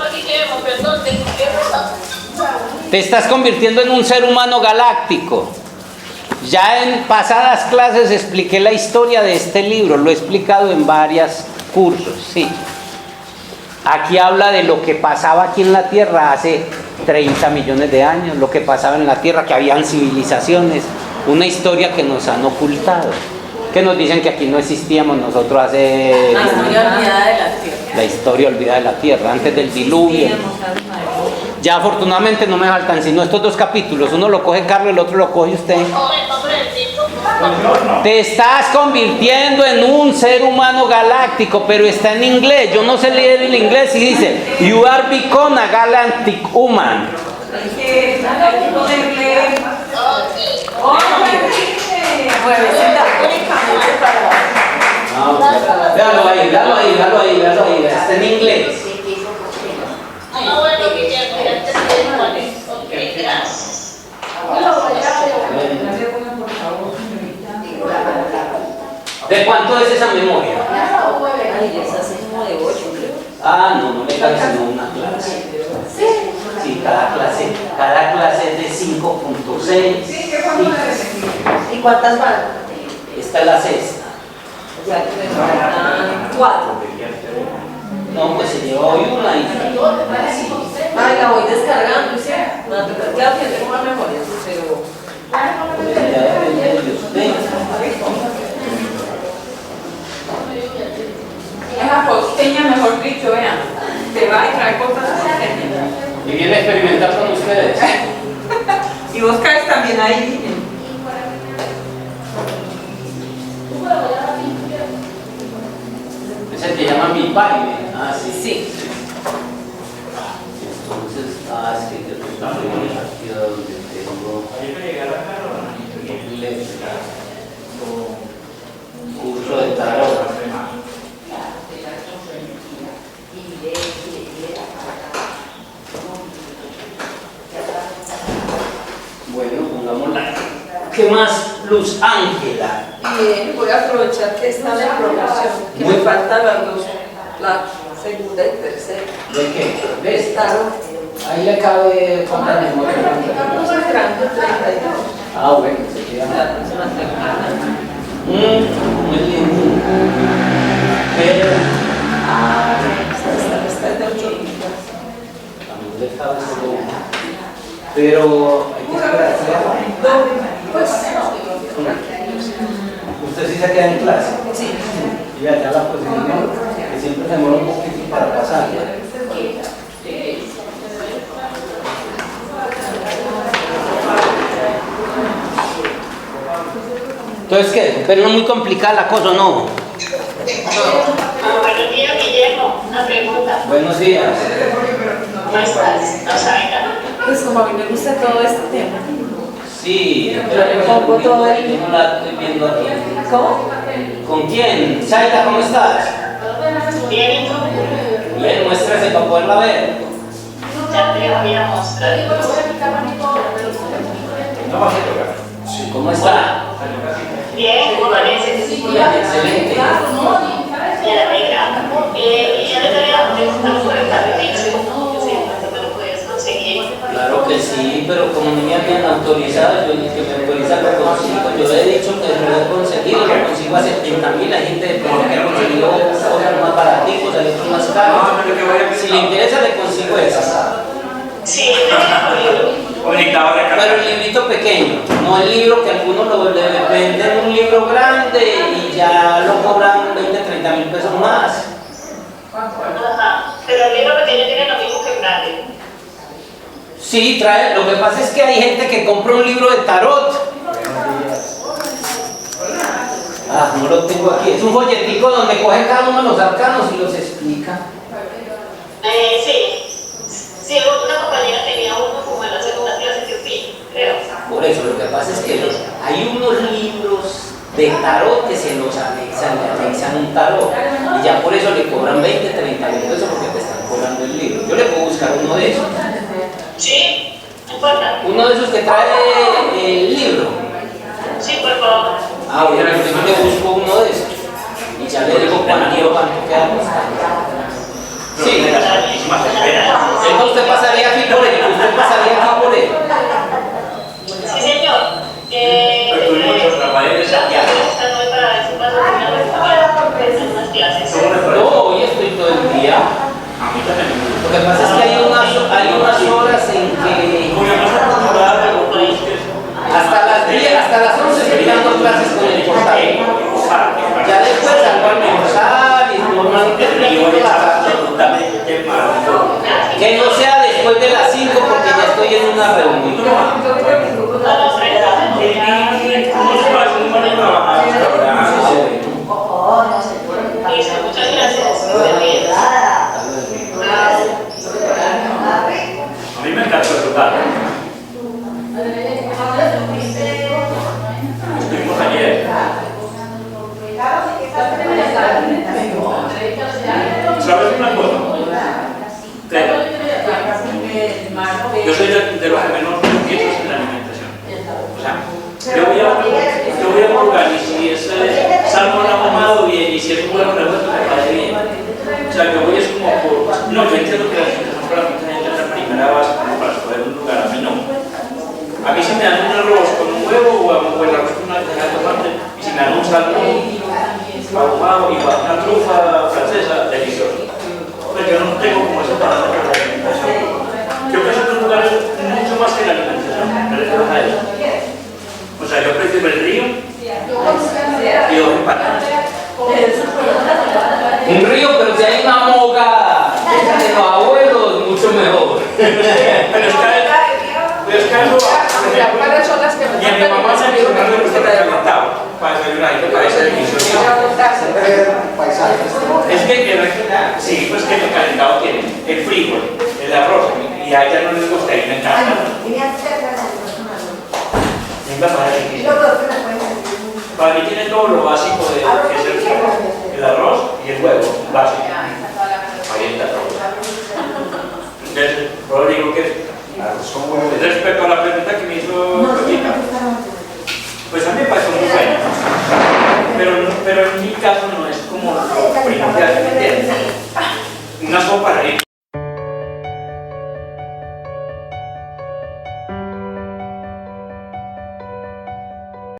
Te estás convirtiendo en un ser humano galáctico. Ya en pasadas clases expliqué la historia de este libro, lo he explicado en varios cursos, sí. Aquí habla de lo que pasaba aquí en la Tierra hace 30 millones de años, lo que pasaba en la Tierra, que habían civilizaciones, una historia que nos han ocultado, que nos dicen que aquí no existíamos nosotros hace... La historia olvidada de la Tierra. La historia olvidada de la Tierra, antes del diluvio. Ya afortunadamente no me faltan sino estos dos capítulos, uno lo coge Carlos, el otro lo coge usted. Te estás convirtiendo en un ser humano galáctico, pero está en inglés. Yo no sé leer el inglés y dice You are become a galactic human. Véalo ahí, está en inglés. ¿De cuánto es esa memoria? Ay, esa es como de 8, creo. Ah, no le cabe sino una clase. Sí, cada clase es de 5.6. ¿Y cuántas van? Esta es la sexta. O sea, que me faltan 4. No, pues se lleva hoy una y... Ay, la voy descargando, ¿sí? Claro que tengo una memoria, pero... Ya depende de usted. Esa costeña, mejor dicho, vean, te va a traer cosas costeñas. Y viene a experimentar con ustedes. Y vos caes también ahí. Ese te llama mi baile. Ah, sí. Sí. Entonces, es que yo estoy aquí donde tengo curso de tarot. Bueno, pongámosla. ¿Qué más, Luz Ángela? Y voy a aprovechar que está en promoción, que me faltan las dos, la segunda y tercera. ¿De qué? ¿De esta? Tarot. Ahí le cabe cuánta memoria. Estamos entrando 32. Ah, bueno, se queda. La próxima semana. Muy lindo. Pero, Esta es de 8 libras. también le cabe solo uno. Pero hay que esperar. Pues, ¿Usted sí se queda en clase? sí. Y allá la posición, que siempre se demora un poquito para pasar. Entonces, ¿qué? Pero no muy complicada la cosa, ¿no? Buenos días, Guillermo. Una pregunta. Buenos días. ¿Cómo estás? ¿No saben nada? Pues como a mí me gusta todo este tema. Sí, Yo le pongo todo el- Yo no la estoy viendo aquí. ¿Cómo? ¿Con quién? Saida, ¿cómo estás? Bien, ¿y tú? Bien, muéstrase para poderla ver. Ya te voy a mostrar. ¿Cómo está? Bien, ¿cómo amaneces? Bien, excelente. Me alegra. Y ya les había preguntado por el carril. Yo sé, ¿cuánto me lo puedes conseguir? Claro que sí, pero como no me habían autorizado, yo dije que me autorizan lo consigo. Yo le he dicho que lo he conseguido, lo consigo a 70.000. Hay gente de pronto que ha conseguido otros más baraticos, hay otros más caros. Si le interesa, le consigo esa. Sí, me Pero el librito pequeño, no el libro que algunos le venden un libro grande y ya lo cobran 20-30.000 pesos más. Ajá. Pero el libro pequeño tiene lo mismo que el grande. Sí, trae. Lo que pasa es que hay gente que compra un libro de tarot. Ah, no lo tengo aquí. Es un folletico donde coge cada uno de los arcanos y los explica. Sí. Sí, una compañera tenía uno como en la segunda clase que fui, creo. Por eso, lo que pasa es que hay unos libros de tarot que se los anexan, le anexan un tarot. Y ya por eso le cobran 20-30.000 pesos porque te están cobrando el libro. Yo le puedo buscar uno de esos. Sí, no importa. Uno de esos que trae el libro. Sí, por favor. Ah, bueno, entonces yo le busco uno de esos. Y ya le digo cuánto queda costando. Sí, entonces usted pasaría aquí por él. Usted pasaría aquí por él. Sí, señor. Están hoy para ver si pasa una vez en unas clases. No, hoy estoy todo el día. Lo que pasa es que hay unas horas en que hasta las 10, hasta las 11 estoy dando clases con el portal. Ya después salgo a almorzar y normalmente estoy la tarde. Que no sea después de las 5 porque ya estoy en una reunión. Listo, muchas gracias. A mí me encanta el total. Estuvimos ayer. ¿Sabes una cosa? Yo soy de los que menos pienso en la alimentación. O sea, yo voy a colgar y si es salmón ahumado bien y si es un huevo revuelto me parece bien. O sea, yo voy es como por... No, yo entiendo que la alimentación para mucha gente es la primera base como para escoger un lugar, a mí no. A mí si me dan un arroz con un huevo o el arroz con una caja de tomate y si me dan un salmón ahumado y una trufa francesa, delicioso. Pero yo no tengo como ese parámetro de la alimentación. Yo pienso que un lugar es mucho más que la alimentación, me refiero a eso. O sea, yo prefiero el río y los empanadas. Un río, pero si hay una moga de los abuelos, mucho mejor. Pero es que eso Para son las que me y a mi mamá se me hizo una receta recalentado para desayunar y me parece delicioso. Es que sí, pues que el calentado tiene el frijol, el arroz, y a ella no les gusta y me encanta. Me parece que para mí tiene todo lo básico de que es el frijol, el arroz y el huevo, básico. Ahí está todo. Entonces, por eso digo que respecto a la pregunta que me hizo Pepita, pues a mí me parece muy buena, pero en mi caso no